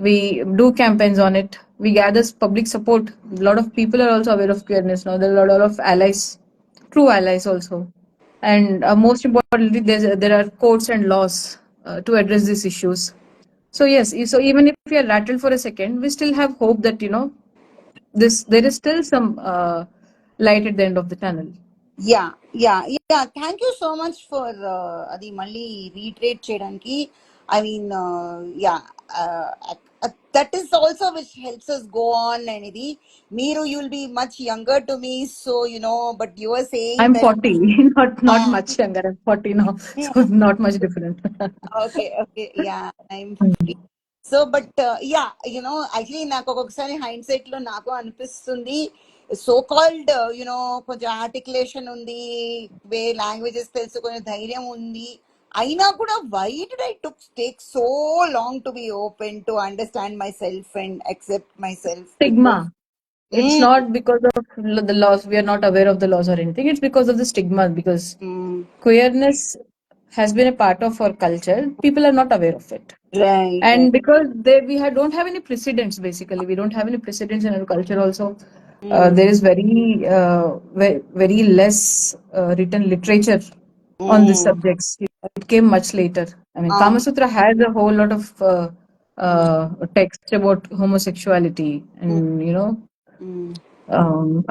we do campaigns on it, we gather public support. A lot of people are also aware of queerness now. There are a lot of allies, true allies also. And most importantly, there are courts and laws to address these issues. So yes, so even if we are rattled for a second, we still have hope that, there is still some light at the end of the tunnel. yeah thank you so much for అది మళ్ళీ retreat చేయడానికి I mean yeah that is also which helps us go on అనేది మీరు you will be much younger to me so but you are saying I'm that 40, not much younger. I'm 40 now, so not much different. Okay yeah I'm 50 so but yeah actually నాకు ఒక్కొక్కసారి hindsight లో నాకు అనిపిస్తుంది so called కొంచెం articulation ఉంది, languages తెలుసు, కొంచెం ధైర్యం ఉంది, అయినా కూడా why did I take so long to be open to understand myself and accept myself? Stigma. It's not because of the laws. We are not aware of the laws or anything. It's because of the stigma. Because queerness has been a part of our culture. People are not aware of it. Right. And because don't have any precedents, basically. We don't have any precedents in our culture also. There is very less written literature on these subjects. It came much later. I mean, Kama Sutra has a whole lot of text about homosexuality, and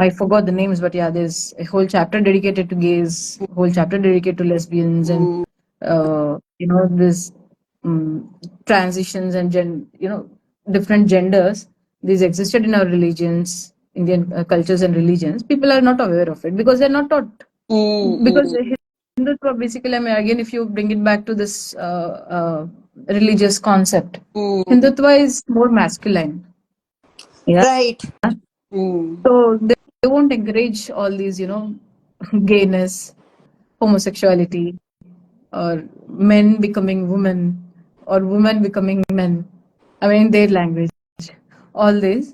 I forgot the names, but yeah, there's a whole chapter dedicated to gays, a whole chapter dedicated to lesbians, and this transitions and different genders. These existed in our religions, Indian cultures and religions. People are not aware of it because they're not taught. Because Hindutva, basically, I mean, again, if you bring it back to this religious concept, Hindutva is more masculine. Yeah. Right. So they won't encourage all these, gayness, homosexuality, or men becoming women, or women becoming men. I mean, in their language. All this,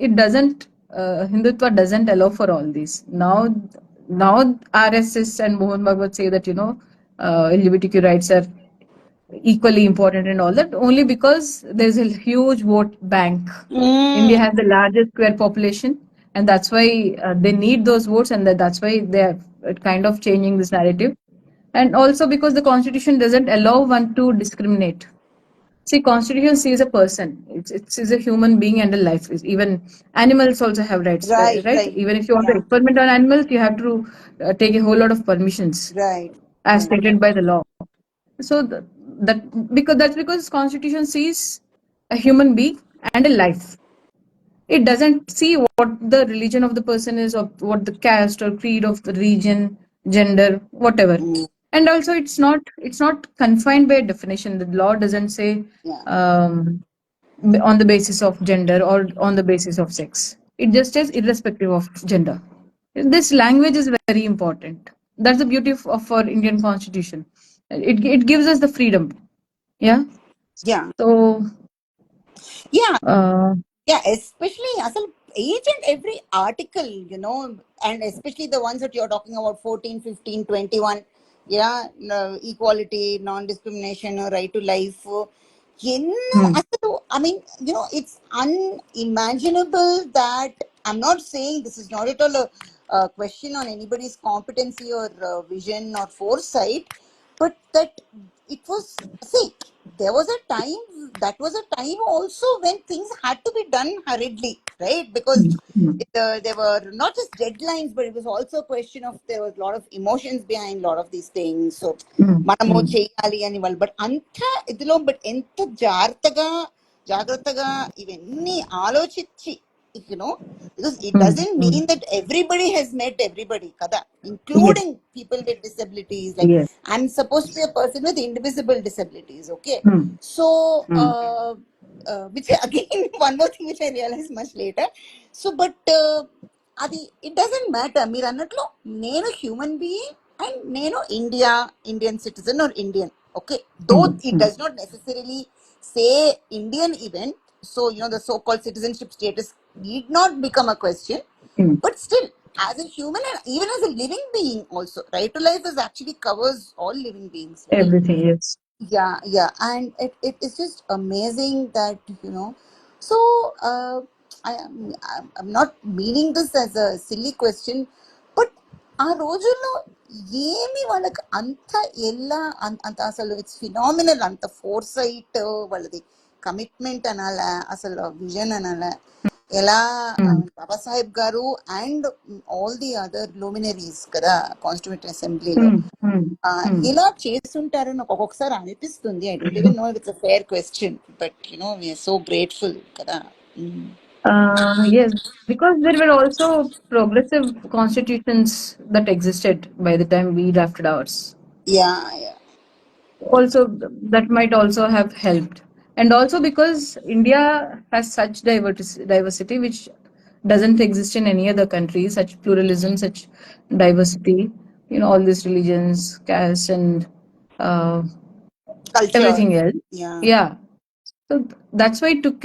it doesn't. Hindutva doesn't allow for all these. Now RSS and Mohan Bhagwat say that LGBTQ rights are equally important and all that, only because there's a huge vote bank. India has the largest queer population, and that's why they need those votes, and that's why they are kind of changing this narrative. And also because the constitution doesn't allow one to discriminate. See, constitution sees a person. It sees a human being and a life. Even animals also have rights, Right. Even if you want to experiment on animals, you have to take a whole lot of permissions, Right. as stated by the law. So that's because constitution sees a human being and a life. It doesn't see what the religion of the person is, or what the caste or creed of the region, gender, whatever. And also, it's not confined by a definition. The law doesn't say on the basis of gender or on the basis of sex. It just says irrespective of gender. This language is very important. That's the beauty of our Indian constitution. It gives us the freedom. Yeah. So yeah, especially each and every article, and especially the ones that you're talking about, 14, 15, 21, equality, non-discrimination, right to life. I mean, it's unimaginable that, I'm not saying this is not at all a question on anybody's competency or vision or foresight, but that it was, there was a time also when things had to be done hurriedly, right? Because there were not just deadlines, but it was also a question of, there was a lot of emotions behind a lot of these things. So మనము చేయాలి అని వాళ్ళు, but అంత ఇదిలో, but ఎంత జాగ్రత్తగా ఇవన్నీ ఆలోచించి, because it doesn't mean that everybody has met everybody కదా. Yes. including people with disabilities. Like, Yes. I'm supposed to be a person with indivisible disabilities, okay? Hmm. So, Hmm. which again, one more thing which I realized much later. So, but అది it doesn't matter. మీరు అన్నట్లు నేను human being and నేను Indian citizen or Indian, okay, though Hmm. It Hmm. Does not necessarily say Indian even. So, the so-called citizenship status need not become a question. Hmm. But still, as a human and even as a living being also, right to life is actually covers all living beings, right? Everything. Yes. Yeah, and it is just amazing that, so I'm not meaning this as a silly question, but ఆ రోజుల్లో ఏమి వాళ్ళకి అంత ఎలా అంత అసలు it's phenomenal, అంత foresight వాళ్ళది, కమిట్మెంట్ అనాలా, అసలు విజన్ అనాలా, ఎలా Hmm. బాబాసాహెబ్ గారు అండ్ ఆల్ ది అదర్ లూమినరీస్ కదా కాన్స్టిట్యూంట్ అసెంబ్లీలో Hmm. Hmm. Hmm. ఇలా చేస్తుంటారని నాకు ఒక్కొక్కసారి అనిపిస్తుంది. I don't even know it's a fair question, but we're so grateful కదా. Yes, because there were also progressive constitutions that existed by the time we drafted ours. Yeah Also, that might also have helped. And also because India has such diversity, which doesn't exist in any other country, such pluralism, such diversity, all these religions, castes, and uh, culture. everything else. Yeah Yeah. So that's why it took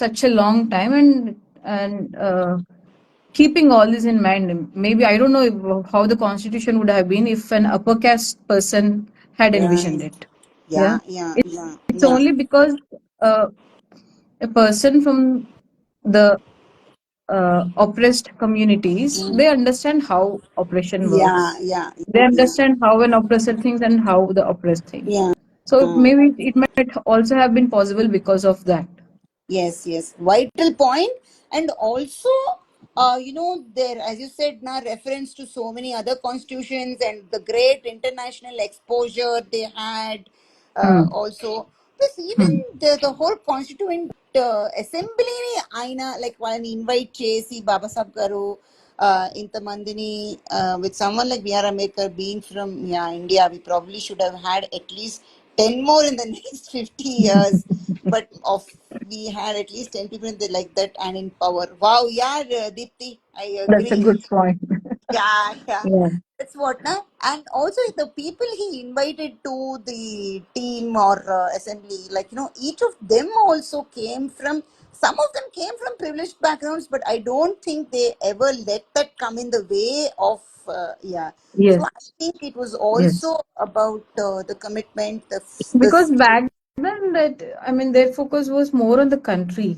such a long time, and keeping all this in mind, maybe I don't know how the constitution would have been if an upper caste person had envisioned right. it. Yeah Yeah, yeah it, yeah it's yeah only because uh, a person from the oppressed communities, they understand how oppression yeah works. Yeah They yeah understand how an oppressor thinks and how the oppressed think. Yeah So maybe it might also have been possible because of that. Yes, vital point. And also, there, as you said, now reference to so many other constitutions and the great international exposure they had. Hmm. Also, plus even Hmm. the whole constituent assembly, aina like వాళ్ళని invite చేసి బాబాసాబ్ గారు ఇంతమందిని with someone like B.R. Ambedkar being from India, we probably should have had at least 10 more in the next 50 years. But we had at least 10 people in like that and in power. Wow, yeah, Deepti, I That's a agree. good point. Yeah. Yeah. That's what now. And also the people he invited to the team or assembly, like each of them also came from. Some of them came from privileged backgrounds, but I don't think they ever let that come in the way of yeah. So Yes. I think it was Yes. also about the commitment, the Because back then, their focus was more on the country,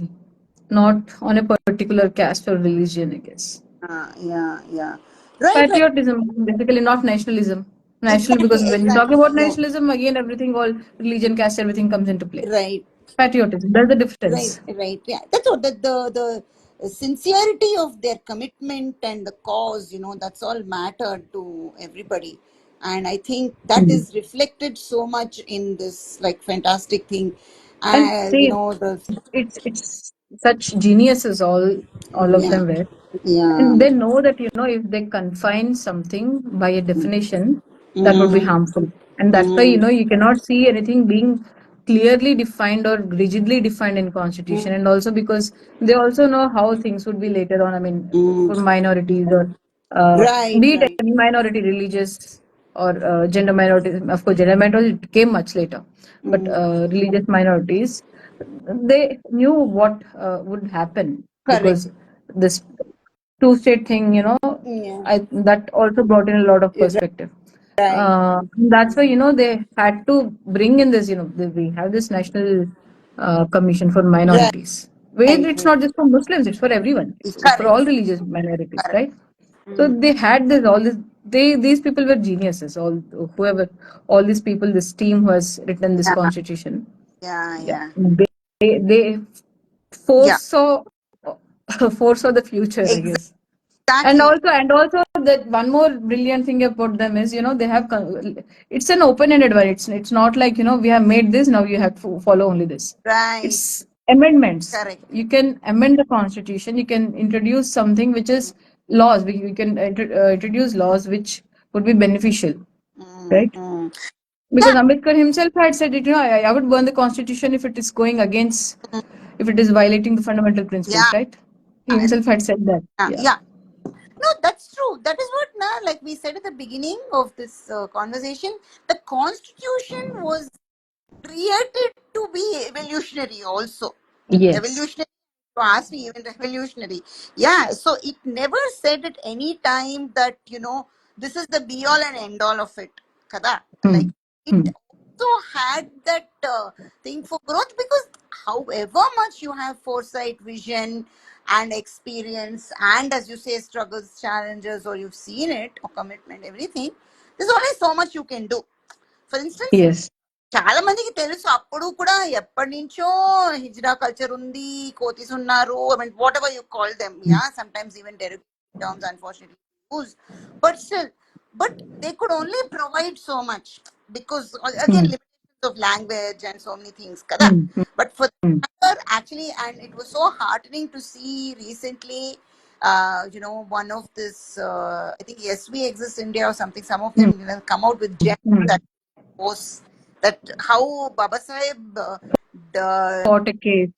not on a particular caste or religion, I guess. yeah. Right. Patriotism, basically, not nationalism. National, Exactly, because when you talk exactly. about No, nationalism, again, everything, all religion, caste, everything comes into play. right. Patriotism, that's the difference. Right. Yeah, that's what the sincerity of their commitment and the cause. That's all mattered to everybody, and I think that Mm. is reflected so much in this like fantastic thing. And see, The it's such geniuses, all of yeah, them were. yeah, And they know that, if they confine something by a definition, that would be mm, harmful. And that's why, mm, you cannot see anything being clearly defined or rigidly defined in constitution. mm, And also because they also know how things would be later on. mm. For minorities or Right, be it right. any minority, religious or gender minorities. Of course, gender minorities came much later, but Mm. religious minorities, they knew what would happen Correct. because this two-state thing, Yeah. that also brought in a lot of perspective. Right. That's why, they had to bring in this, we have this national commission for Right. minorities, where it's Right. not just for Muslims, it's for everyone. It's for Correct. all religious minorities, Correct. right? So Mm. they had all this, these people were geniuses, all these people, this team who has written this Yeah. constitution. Yeah. Yeah. Yeah. They Yeah. foresaw, foresaw the future, I guess. and Exactly. also and also that one more brilliant thing about them is, they have it's an open-ended one. It's not like, we have made this, now you have to follow only this. Right. It's amendments. Correct. You can amend the constitution, you can introduce something which is laws. We can introduce laws which would be beneficial, right? Mm. Because Yeah. Ambedkar himself had said it, I would burn the constitution if it is going against, Mm. if it is violating the fundamental principles, Yeah. right? He himself had said that. Yeah. Yeah. Yeah. No, that's true. That is what, now, like we said at the beginning of this conversation, the constitution was created to be evolutionary also. Yes. Evolutionary, to ask me, even revolutionary. Yeah, so it never said at any time that, this is the be all and end all of it. Kada? Like, Hmm. it Hmm. also had that thing for growth, because however much you have foresight, vision, and experience, and as you say, struggles, challenges, or you've seen it, or commitment, everything, there's only so much you can do. For instance, Yes. చాలా మందికి తెలుసు అప్పుడు కూడా ఎప్పటి నుంచో hijra culture ఉంది, కోతీస్ ఉన్నారు. I mean what ever you call them, Hmm. Yeah sometimes even terms unfortunately use, but still, but they could only provide so much because again Hmm. limitations of language and so many things kada. Hmm. Hmm. But for Hmm. actually, and it was so heartening to see recently, one of this, I think Yes We Exist India or something, some of them Hmm. come out with gems Hmm. that posts, that how Baba Sahib the Fought a case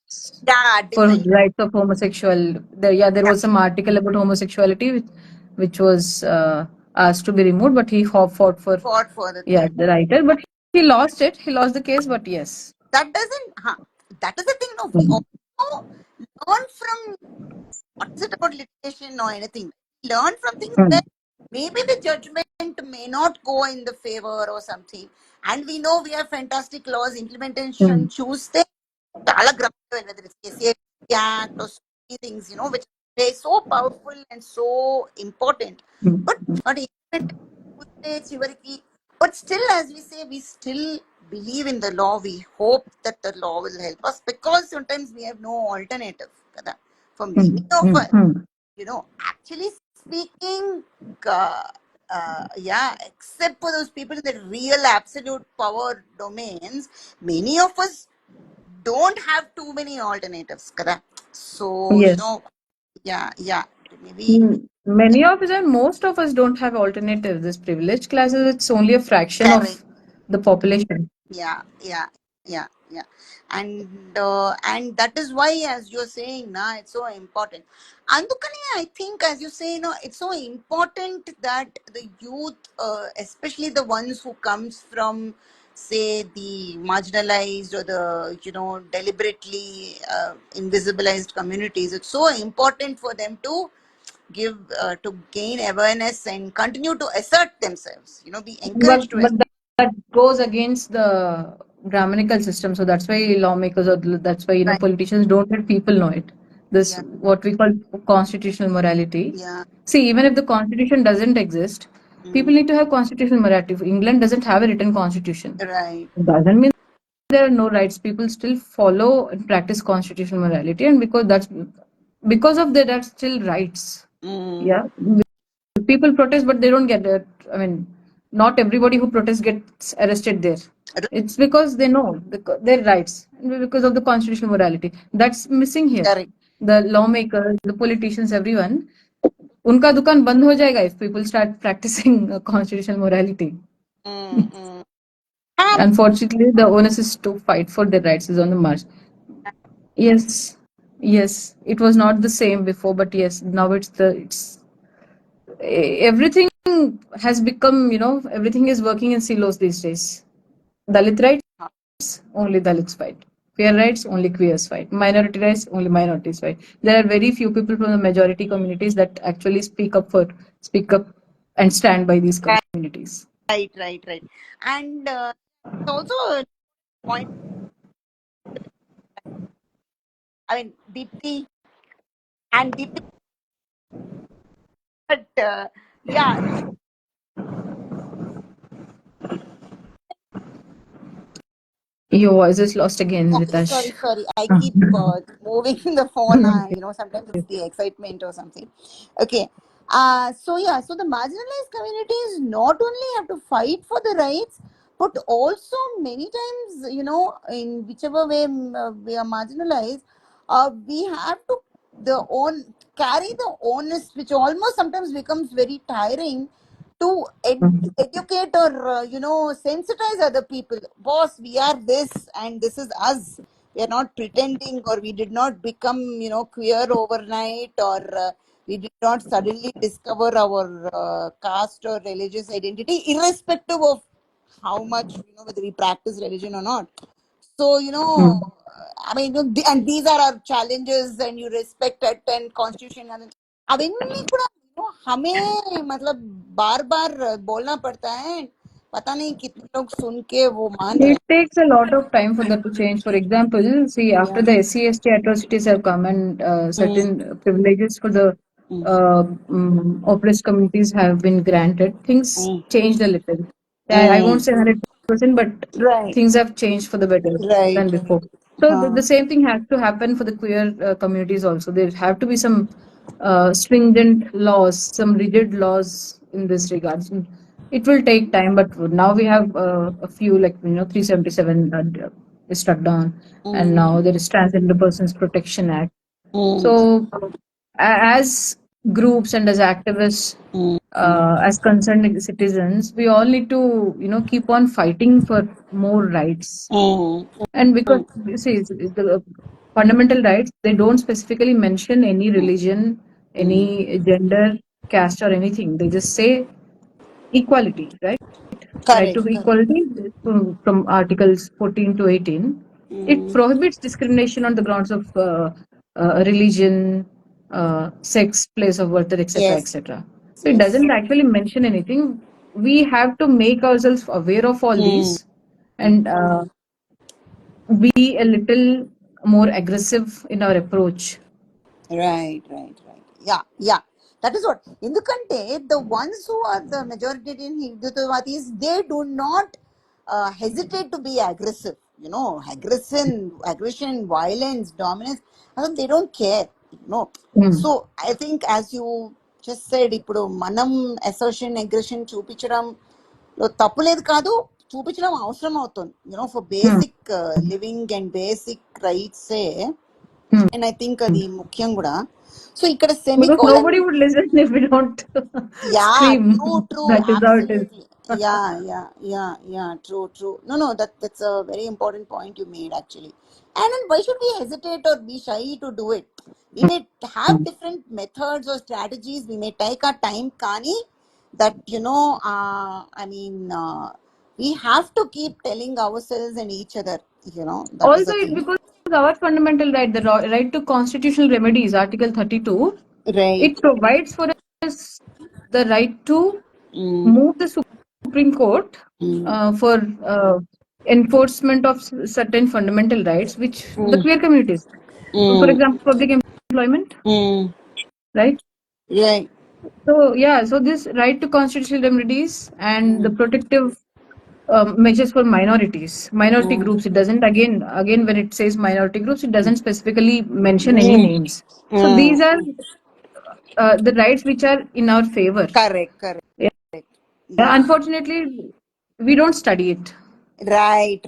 for defended, rights of homosexual. There yeah, was some article about homosexuality which was asked to be removed, but he fought for, fought for the yeah, thing. the writer. But he lost it. He lost the case. But yes. That doesn't, that is the thing. No, we Hmm. also learn from, what is it about litigation or anything? Learn from things Hmm. where maybe the judgment may not go in the favor or something. And we know we have fantastic laws, implementation, Hmm. choose చాలా grounded, whether it's KCA Act or so many things, which are so powerful and so important. Hmm. But not implemented, చివరికి, but still, as we say, we still believe in the law. We hope that the law will help us, because sometimes we have no alternative. Kada. For Hmm. many of Hmm. us, Hmm. actually speaking, uh, yeah, except for those people in the real absolute power domains, many of us don't have too many alternatives, correct? So, Yes. yeah, maybe, Many of us and most of us don't have alternatives. This privileged classes, it's only a fraction correct. of the population. Yeah, and that is why, as you're saying, it's so important. Andukani, I think, as you say, it's so important that the youth, especially the ones who comes from, say, the marginalized or the, deliberately invisibilized communities, it's so important for them to to gain awareness and continue to assert themselves, be But encouraged to but that goes against the Brahminical system. So that's why lawmakers or that's why assert. politicians don't let people know it. This Yeah, what we call constitutional morality. yeah, See, even if the constitution doesn't exist, mm, people need to have constitutional morality. England doesn't have a written constitution. right. It doesn't mean there are no rights. People still follow and practice constitutional morality, and because of that, that's still rights. Mm, Yeah, people protest, but they don't get it. I mean, not everybody who protests gets arrested there. It's because they know their rights, and because of the constitutional morality. That's missing here. correct. The lawmakers, the politicians, everyone, उनका दुकान बंद हो जाएगा if people start practicing constitutional morality. Mm. Ah, Unfortunately, the onus is to fight for their rights is on the march. Yes, yes, it was not the same before, but yes, now it's everything has become, everything is working in silos these days. Dalit rights, only Dalits fight. Queer rights, only queers fight. Minority rights, only minorities fight. There are very few people from the majority communities that actually speak up and stand by these communities. right. And also a point, I mean, deeply, but yeah. Your voice is lost again, Okay, sorry, Ritash. sorry. I keep moving the phone. Sometimes it's the excitement or something. Okay. So yeah, so the marginalized communities not only have to fight for the rights, but also many times, in whichever way we are marginalized, we have to the own carry the onus, which almost sometimes becomes very tiring to educate or sensitize other people. Boss, we are this and this is us. We are not pretending, or we did not become queer overnight, or we did not suddenly discover our caste or religious identity, irrespective of how much whether we practice religion or not. So Mm. I mean, and these are our challenges, and you respect it and constitution and అవన్నీ కూడా हमें मतलब बार बार बोलना पड़ता है. पता नहीं कितने लोग सुन के वो मान रहे It takes a lot of time for that to change. For example, see, हैं. after the SC/ST atrocities have come and certain privileges for the oppressed communities have been granted, things changed a little. I won't say 100%, but Right, things have changed for the better right, than right. before. So the Huh. same thing has to happen for the queer communities also. There have to be some stringent laws, some rigid laws in this regard. It will take time, but now we have a few, like 377 is struck down, and now there is Transgender Persons Protection Act. So as groups and as activists, as concerned citizens, we all need to keep on fighting for more rights. And because you see, the fundamental rights, they don't specifically mention any religion, any gender, caste, or anything. They just say equality, right? Right to Correct, correct. equality, from Articles 14 to 18. It prohibits discrimination on the grounds of religion, sex, place of birth, etc., Yes, etc. So it yes. doesn't actually mention anything. We have to make ourselves aware of all these and be a little more aggressive in our approach. Right, right, right. Yeah, yeah. That is what. Indukante, the ones who are the majoritarian Hindutvatis, they do not hesitate to be aggressive. Aggression, violence, dominance. They don't care. Mm. So I think, as you just said, ఇప్పుడు మనం assertion, aggression చూపించడం తప్పులేదు కాదు, చూపించడం అవసరం అవుతుంది. For basic living and basic rights. And I think అది ముఖ్యం కూడా. సో ఇక్కడ Because semicolon. nobody would listen if we don't Yeah, scream. true, That is how it is. absolutely. Yeah, true. No, that's a very important point you made, actually. And then why should we hesitate or be shy to do it? We may have different methods or strategies. We may take our time, Kani, that I mean, we have to keep telling ourselves and each other. That is Also, the it thing. because our fundamental right, the right to constitutional remedies, Article 32, Right. it provides for us the right to move the Supreme Court for enforcement of certain fundamental rights, which the queer communities, for example, public employment, right? Right. So yeah, so this right to constitutional remedies and the protective measures for minority groups. It doesn't, again when it says minority groups, it doesn't specifically mention any names. So these are the rights which are in our favor. Correct. Yeah. Yeah. Unfortunately, we don't study it. Right.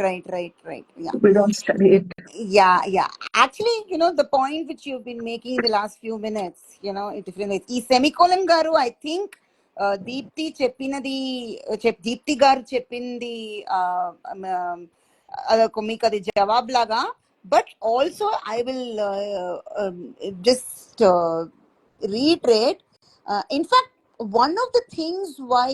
Yeah. We don't study it. Yeah. Actually, the point which you've been making in the last few minutes, in different ways. ఈ semicolon గారు, I think, Deepti గారు చెప్పింది అదొక మీకు అది జవాబు లాగా. But also I will just reiterate. In fact, one of the things why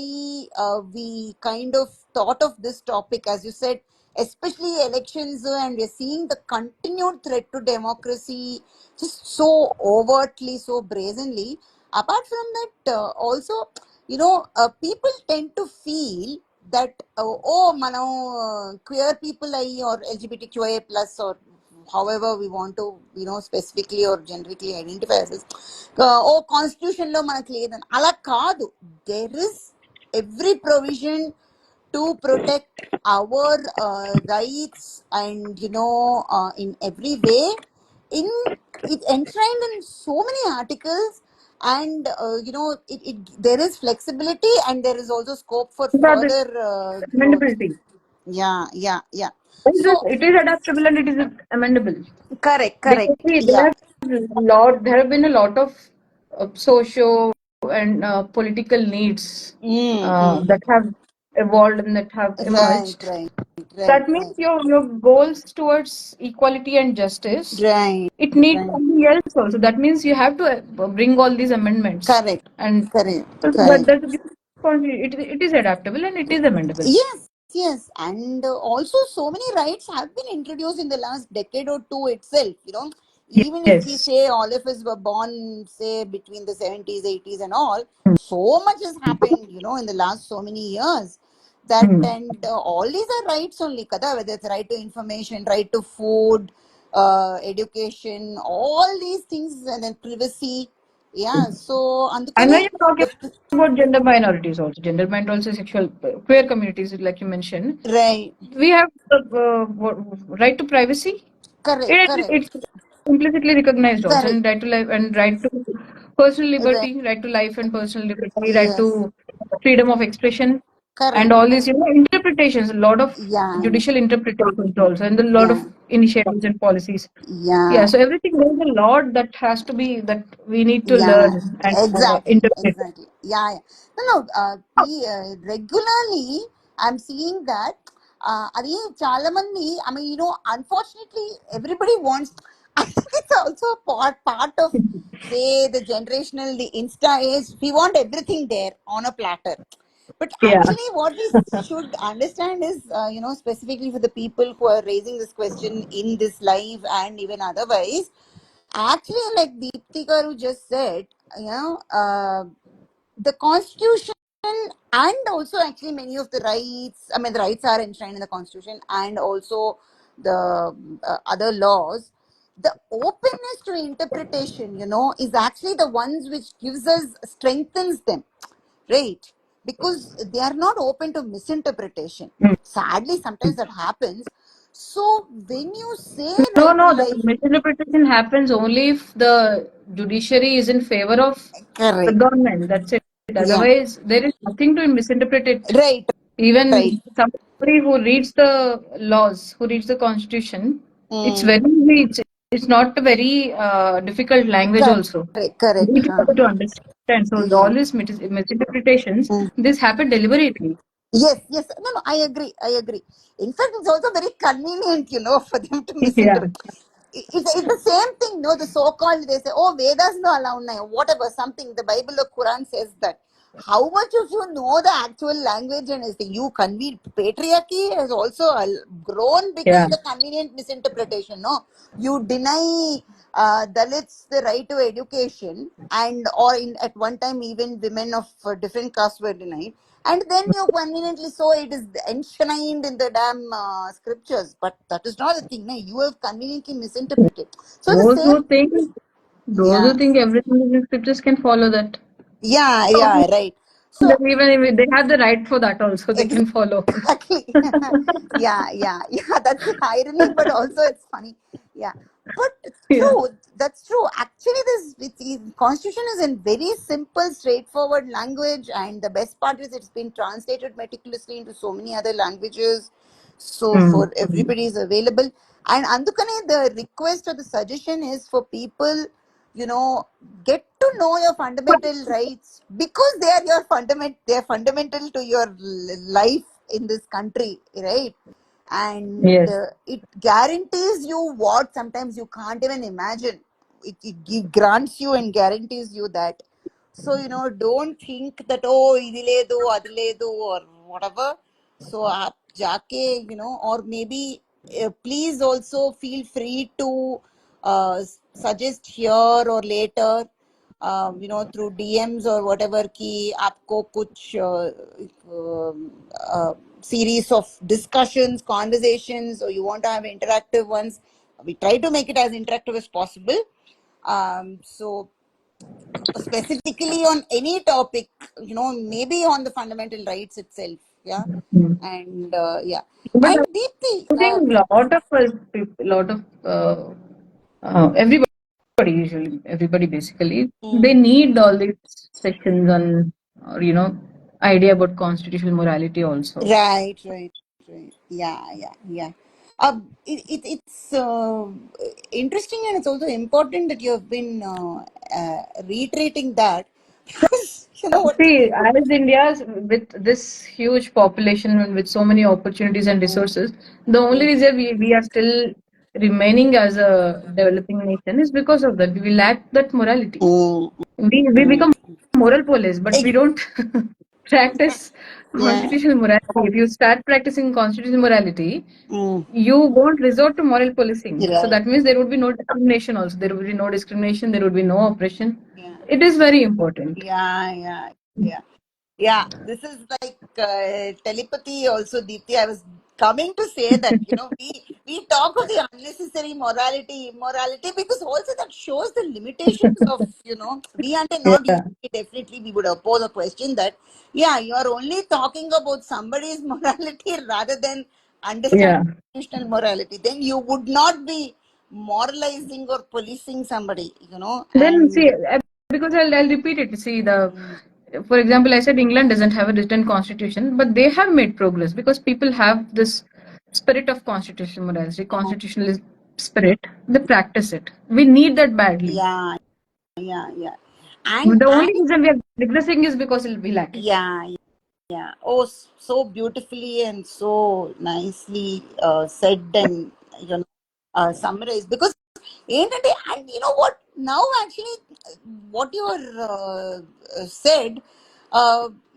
we kind of thought of this topic, as you said, especially elections, and we're seeing the continued threat to democracy just so overtly, so brazenly. Apart from that, also, people tend to feel that, mano queer people or LGBTQIA plus, or however we want to specifically or generically identify ourselves, constitution లో మనకు లేదని అలా కాదు. There is every provision to protect our rights, and in every way, in it enshrined in so many articles. And there is flexibility, and there is also scope for These are the further growth. amendability. Yeah. It So is adaptable and it is amendable. correct. Because see, there Yeah. are there have been a lot of socio and political needs that have evolved and that have Right, emerged. right, right, That means right, your goals towards equality and justice, right, it needs right. something else also. That means you have to bring all these amendments, Correct, and correct, so correct. it is adaptable and it is amendable. Yes, yes, and also so many rights have been introduced in the last decade or two itself. Even if we Yes. say all of us were born, say, between the 70s, 80s, and all, so much has happened, in the last so many years. That Hmm. and all these are rights only, kada, whether it's right to information, right to food, education, all these things, and then privacy. Yeah, so And when andukane, you're talking about gender minorities also, gender minorities, sexual, queer communities, like you mentioned, right, we have right to privacy. correct, correct, It's implicitly recognized also, correct. and right to life and right to personal Right. liberty, right to life and personal liberty, right Yes. to freedom of expression, and Correct. all these Correct. interpretations. A lot of Yeah. Yeah. judicial interpretations also, and a lot Yeah. of initiatives and policies. Yeah, Yeah. so everything there's a lot that has to be that we need to Yeah. learn and Exactly. interpret. Exactly. Yeah. Yeah. No. No. Regularly, I'm seeing that. అది చాలా మంది, I mean, unfortunately, everybody wants. I think it's also a part of, say, the generational, the Insta age. We want everything there on a platter. But Yeah. actually, what we should understand is, specifically for the people who are raising this question in this live and even otherwise, actually, like Deepthi Garu just said, the Constitution and also actually many of the rights, I mean, the rights are enshrined in the Constitution and also the other laws. The openness to interpretation, is actually the ones which gives us, strengthens them, right? Because they are not open to misinterpretation. Mm. Sadly, sometimes that happens. So when you say No, right to no, the life, misinterpretation happens only if the judiciary is in favor of the correct, government. That's it. yeah, Otherwise, there is nothing to misinterpret it. right, right, Even somebody who reads the laws, who reads the constitution, it's mm, very, it's not a very difficult language also. correct, You correct, need to be able to understand. So all yeah. these misinterpretations, Mm. this happen deliberately. Yes, yes. No, no, I agree. I agree. In fact, it's also very convenient, for them to Yeah. misinterpret. It's the same thing, no? The so-called, they say, oh, Vedas no allow now, whatever, something. The Bible or Quran says that. How much of you know the actual language and is you convenient? Patriarchy has also grown because Yeah. of the convenient misinterpretation, no? You deny Dalits the right to education, and or at one time even women of different castes were denied, and then you conveniently so it is enshrined in the damn scriptures, but that is not the thing, no? You have conveniently misinterpreted. So the Those same, who think, those yeah, who think everything in the scriptures can follow that. yeah, So yeah, right. So even if they have the right for that also, they can follow. exactly. Yeah, yeah, yeah. That's the irony, but also it's funny. Yeah, but Yeah. true. That's true. Actually, constitution is in very simple, straightforward language, and the best part is it's been translated meticulously into so many other languages. So Mm. for everybody is available. And Andukane, the request or the suggestion is for people, get to know your fundamental rights because they are they're fundamental to your life in this country, right? And Yes. it guarantees you what sometimes you can't even imagine. Grants you and guarantees you that. So don't think that, oh, idi ledu adi ledu or whatever. So aap jaake, or maybe please also feel free to suggest here or later, through DMs or whatever, ki aapko kuch series of discussions, conversations, or you want to have interactive ones. We try to make it as interactive as possible. So specifically on any topic, maybe on the fundamental rights itself, yeah, Mm. and yeah, But and Deepthi, I think lot of everybody usually, everybody basically, they need all these sections on, or, idea about constitutional morality also. right, right, right, yeah, yeah, yeah. It's interesting, and it's also important that you have been reiterating that because you know what? See, as India's with this huge population and with so many opportunities and Mm, resources, the only mm, reason we are still remaining as a developing nation is because of that. We lack that morality. mm, We mm. become moral police, but we Ex- don't practice Yeah. constitutional morality. If you start practicing constitutional morality, Mm, you won't resort to moral policing. So right. that means there would be no discrimination also. There would be no discrimination, there would be no oppression. Yeah. It is very important. Yeah. Yeah. Yeah. Yeah, this is like telepathy also, Deepthi. I was coming to say that, we talk of the unnecessary morality, immorality, because also that shows the limitations of, we and not Yeah. usually, definitely we would oppose a question that, yeah, you are only talking about somebody's morality rather than understanding Yeah. institutional morality. Then you would not be moralizing or policing somebody, Then see, and because I'll repeat it. See, mm, for example, I said England doesn't have a written constitution, but they have made progress because people have this spirit of constitutional morality, constitutional spirit. They practice it. We need that badly. yeah, yeah, yeah. The And only reason we are regressing is because we lack it. yeah, yeah. Oh, so beautifully and so nicely said and summarized. Because ఏంటంటే, and you know what? Now actually, what you are said,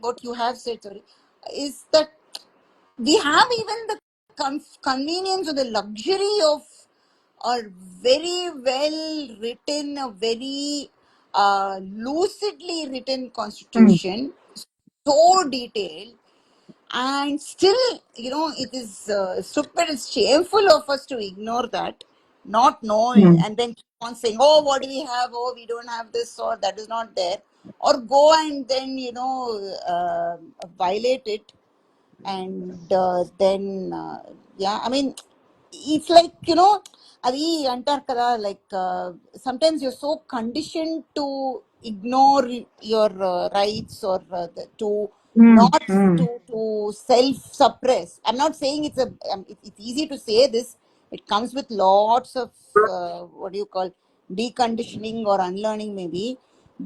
what you have said, sorry, is that we have even the convenience or the luxury of a very well written, a very lucidly written Mm. constitution, so detailed, and still, it is stupid, it's shameful of us to ignore that, not know it, Mm. and then keep on saying, oh, what do we have? Oh, we don't have this, or that is not there, or go and then, violate it, and then yeah, I mean, it's like, అది అంటారు కదా, like sometimes you're so conditioned to ignore your rights, or to Mm. not Mm. to self suppress. I'm not saying it's easy to say this. It comes with lots of what do you call, deconditioning or unlearning maybe,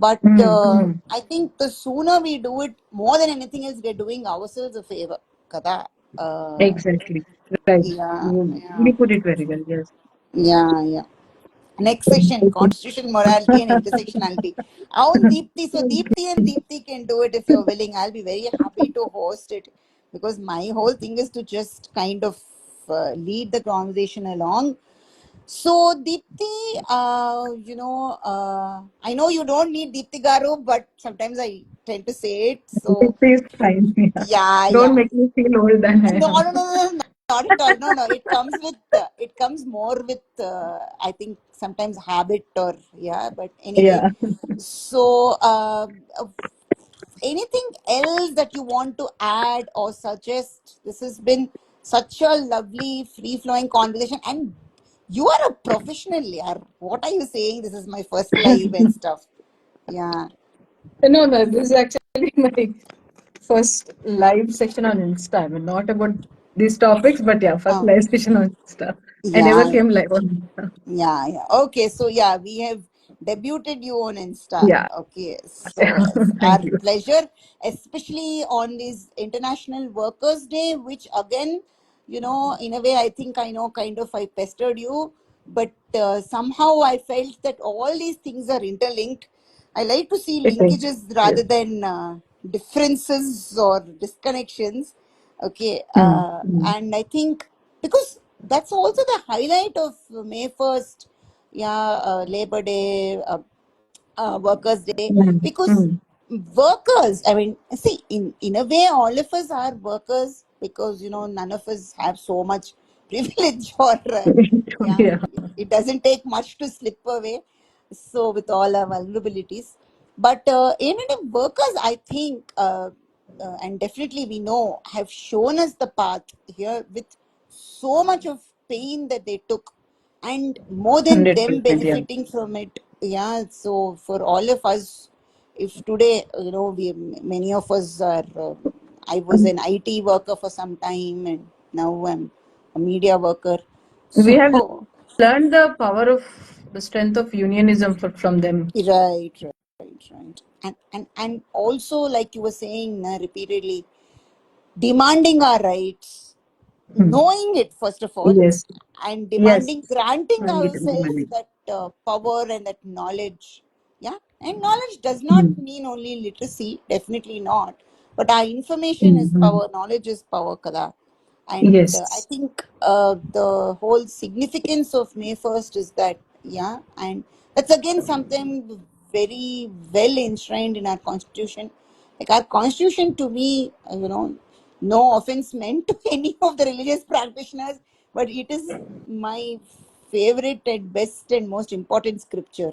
but Mm. Mm. I think the sooner we do it, more than anything else, we're doing ourselves a favor kada. uh, Exactly. Right. yeah, yeah, You put it very well. Yes. yeah, yeah. Next section, constitutional morality and intersectionality. Aun Deepthi, so Deepthi and Deepthi can do it if you're willing. I'll be very happy to host it, because my whole thing is to just kind of lead the conversation along. So Deepthi, I know you don't need Deepthi Garu, but sometimes I tend to say it. This So is fine. Yeah. yeah, Don't yeah. make me feel older than I No, no, am. no, no, no, not at all. No, no. It comes more with, I think, sometimes habit, or yeah. But anyway, Yeah. so anything else that you want to add or suggest? This has been such a lovely, free flowing conversation, and you are a professional, yeah. What are you saying? This is my first live and stuff. Yeah. No, no, this is actually my first live session on Insta. I mean, not about these topics, but yeah, first Um, live session on Insta. I never yeah. came live on Insta. Yeah, yeah. Okay, so yeah, we have debuted you on Insta. Yeah. Okay, so it's our Thank you. pleasure, especially on this International Workers' Day, which again, in a way, I think I know kind of I pestered you, but somehow I felt that all these things are interlinked. I like to see It is. linkages Yes. rather than differences or disconnections. Okay, Hmm. Hmm. and I think because that's also the highlight of May 1st, yeah, Labor Day, Workers' Day, Hmm. because Hmm. workers, I mean, see, in a way, all of us are workers, because, none of us have so much privilege, or, yeah, Yeah. it doesn't take much to slip away. So, with all our vulnerabilities. But workers, I think, and definitely we know, have shown us the path here with so much of pain that they took, and more than them 100%. Yeah. benefiting from it. Yeah, so for all of us, if today, we many of us are, I was an IT worker for some time, and now I'm a media worker. We have So, learned the power of the strength of unionism from them. right. And also, like you were saying repeatedly, demanding our rights, Hmm. knowing it first of all, Yes, and yes. granting Knowing it and ourselves demanding. that power and that knowledge. Yeah, and knowledge does not Hmm. mean only literacy, definitely not. But our information is Hmm. power, knowledge is power, kada. And I Yes. think the whole significance of May 1st is that, yeah, and that's again something very well enshrined in our constitution. Like our constitution, to me, no offense meant to any of the religious practitioners, but it is my favorite and best and most important scripture.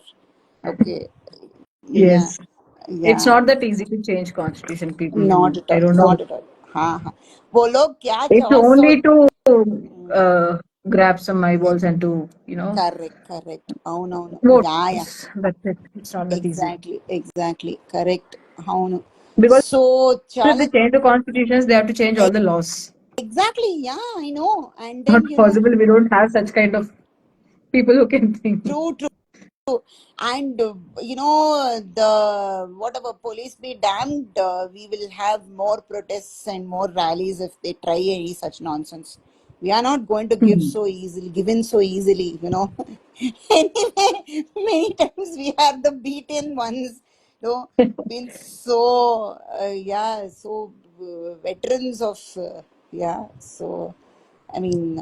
Okay, yeah, Yes. It's yeah. not that easy to change constitution, Not people. at I all, don't know. not at all. हाँ हाँ वो लोग क्या It's chaos so only to grab some eyeballs and to, correct అవునవును vote. yeah yeah That's it. It's not that easy. exactly correct అవును Because so if చాలా they change the constitutions, they have to change all the laws. exactly yeah I know and Not then possible. We don't have such kind of people who can think. true and the whatever police be damned we will have more protests and more rallies if they try any such nonsense. We are not going to give Hmm. so easily given so easily anyway many times we are the beaten ones, been so yeah so veterans of yeah so I mean,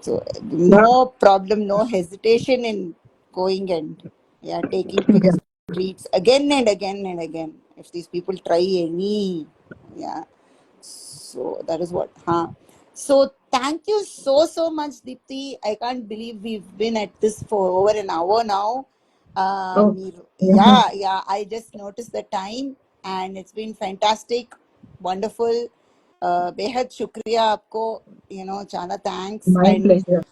Yeah. no problem, no hesitation in going and yeah, taking to the streets again and again and again. If these people try any, yeah. So that is what, huh? So thank you so much, Deepti. I can't believe we've been at this for over an hour now. Oh, yeah. Yeah. I just noticed the time, and it's been fantastic, wonderful. बेहद शुक्रिया आपको Chana thanks My and pleasure.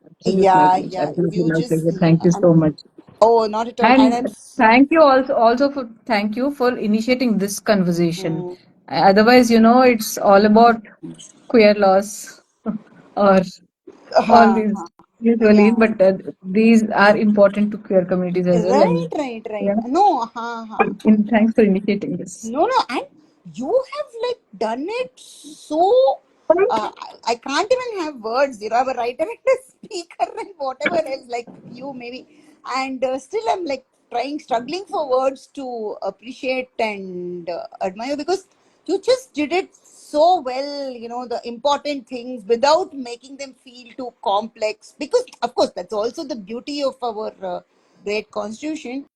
Absolute my pleasure. yeah Absolutely you my just pleasure. Thank you so much. oh not at all and And thank you also for thank you for initiating this conversation. mm, Otherwise, it's all about queer laws or all ha, these ha, usually, yeah but these are important to queer communities as well. And right yeah, no ha. thanks for initiating this. No, and you have like done it so. I can't even have words. You have a writer and a speaker and whatever else, like you maybe. And still, I'm like struggling for words to appreciate and admire because you just did it so well. The important things without making them feel too complex. Because, of course, that's also the beauty of our great constitution,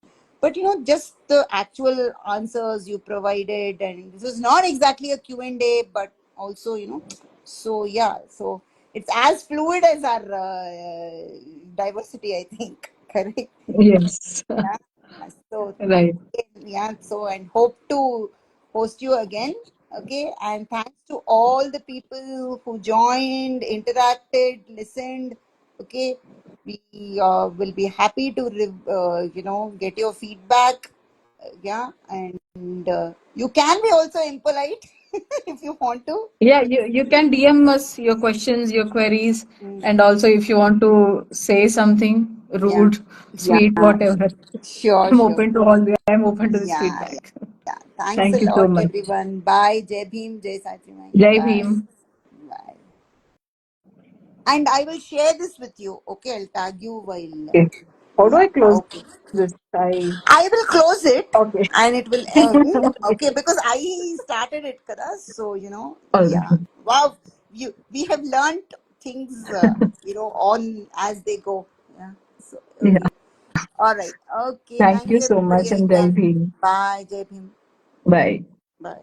but just the actual answers you provided, and this is not exactly a Q&A, but also so yeah so it's as fluid as our diversity, I think. Correct. Yes, Yeah. So right. yeah. So and hope to host you again. Okay. And thanks to all the people who joined, interacted, listened. Okay. We will be happy to get your feedback. Yeah. And you can be also impolite if you want to. Yeah, you can DM us your questions, your queries, Mm, and also if you want to say something yeah. rude, Yeah. sweet, whatever. Sure. I'm Sure. open to all. I'm open to this Yeah. feedback. Yeah. Thanks a Thank you so lot, much. everyone. Bye. Jai Bhim. Jai Satri. Jai Bye. Bhim. Bye. And I will share this with you. Okay, I'll tag you while. Okay. How do Yeah, I close okay. this? I will close it Okay. and it will end. Okay. Okay, because I started it, kada. So, All yeah. right. Wow, we have learned things, on as they go. Yeah. So, Yeah. all right. Okay, Thank thanks you so everybody much and Jai again. Bhim. Bye, Jai Bhim. Bye. Bye.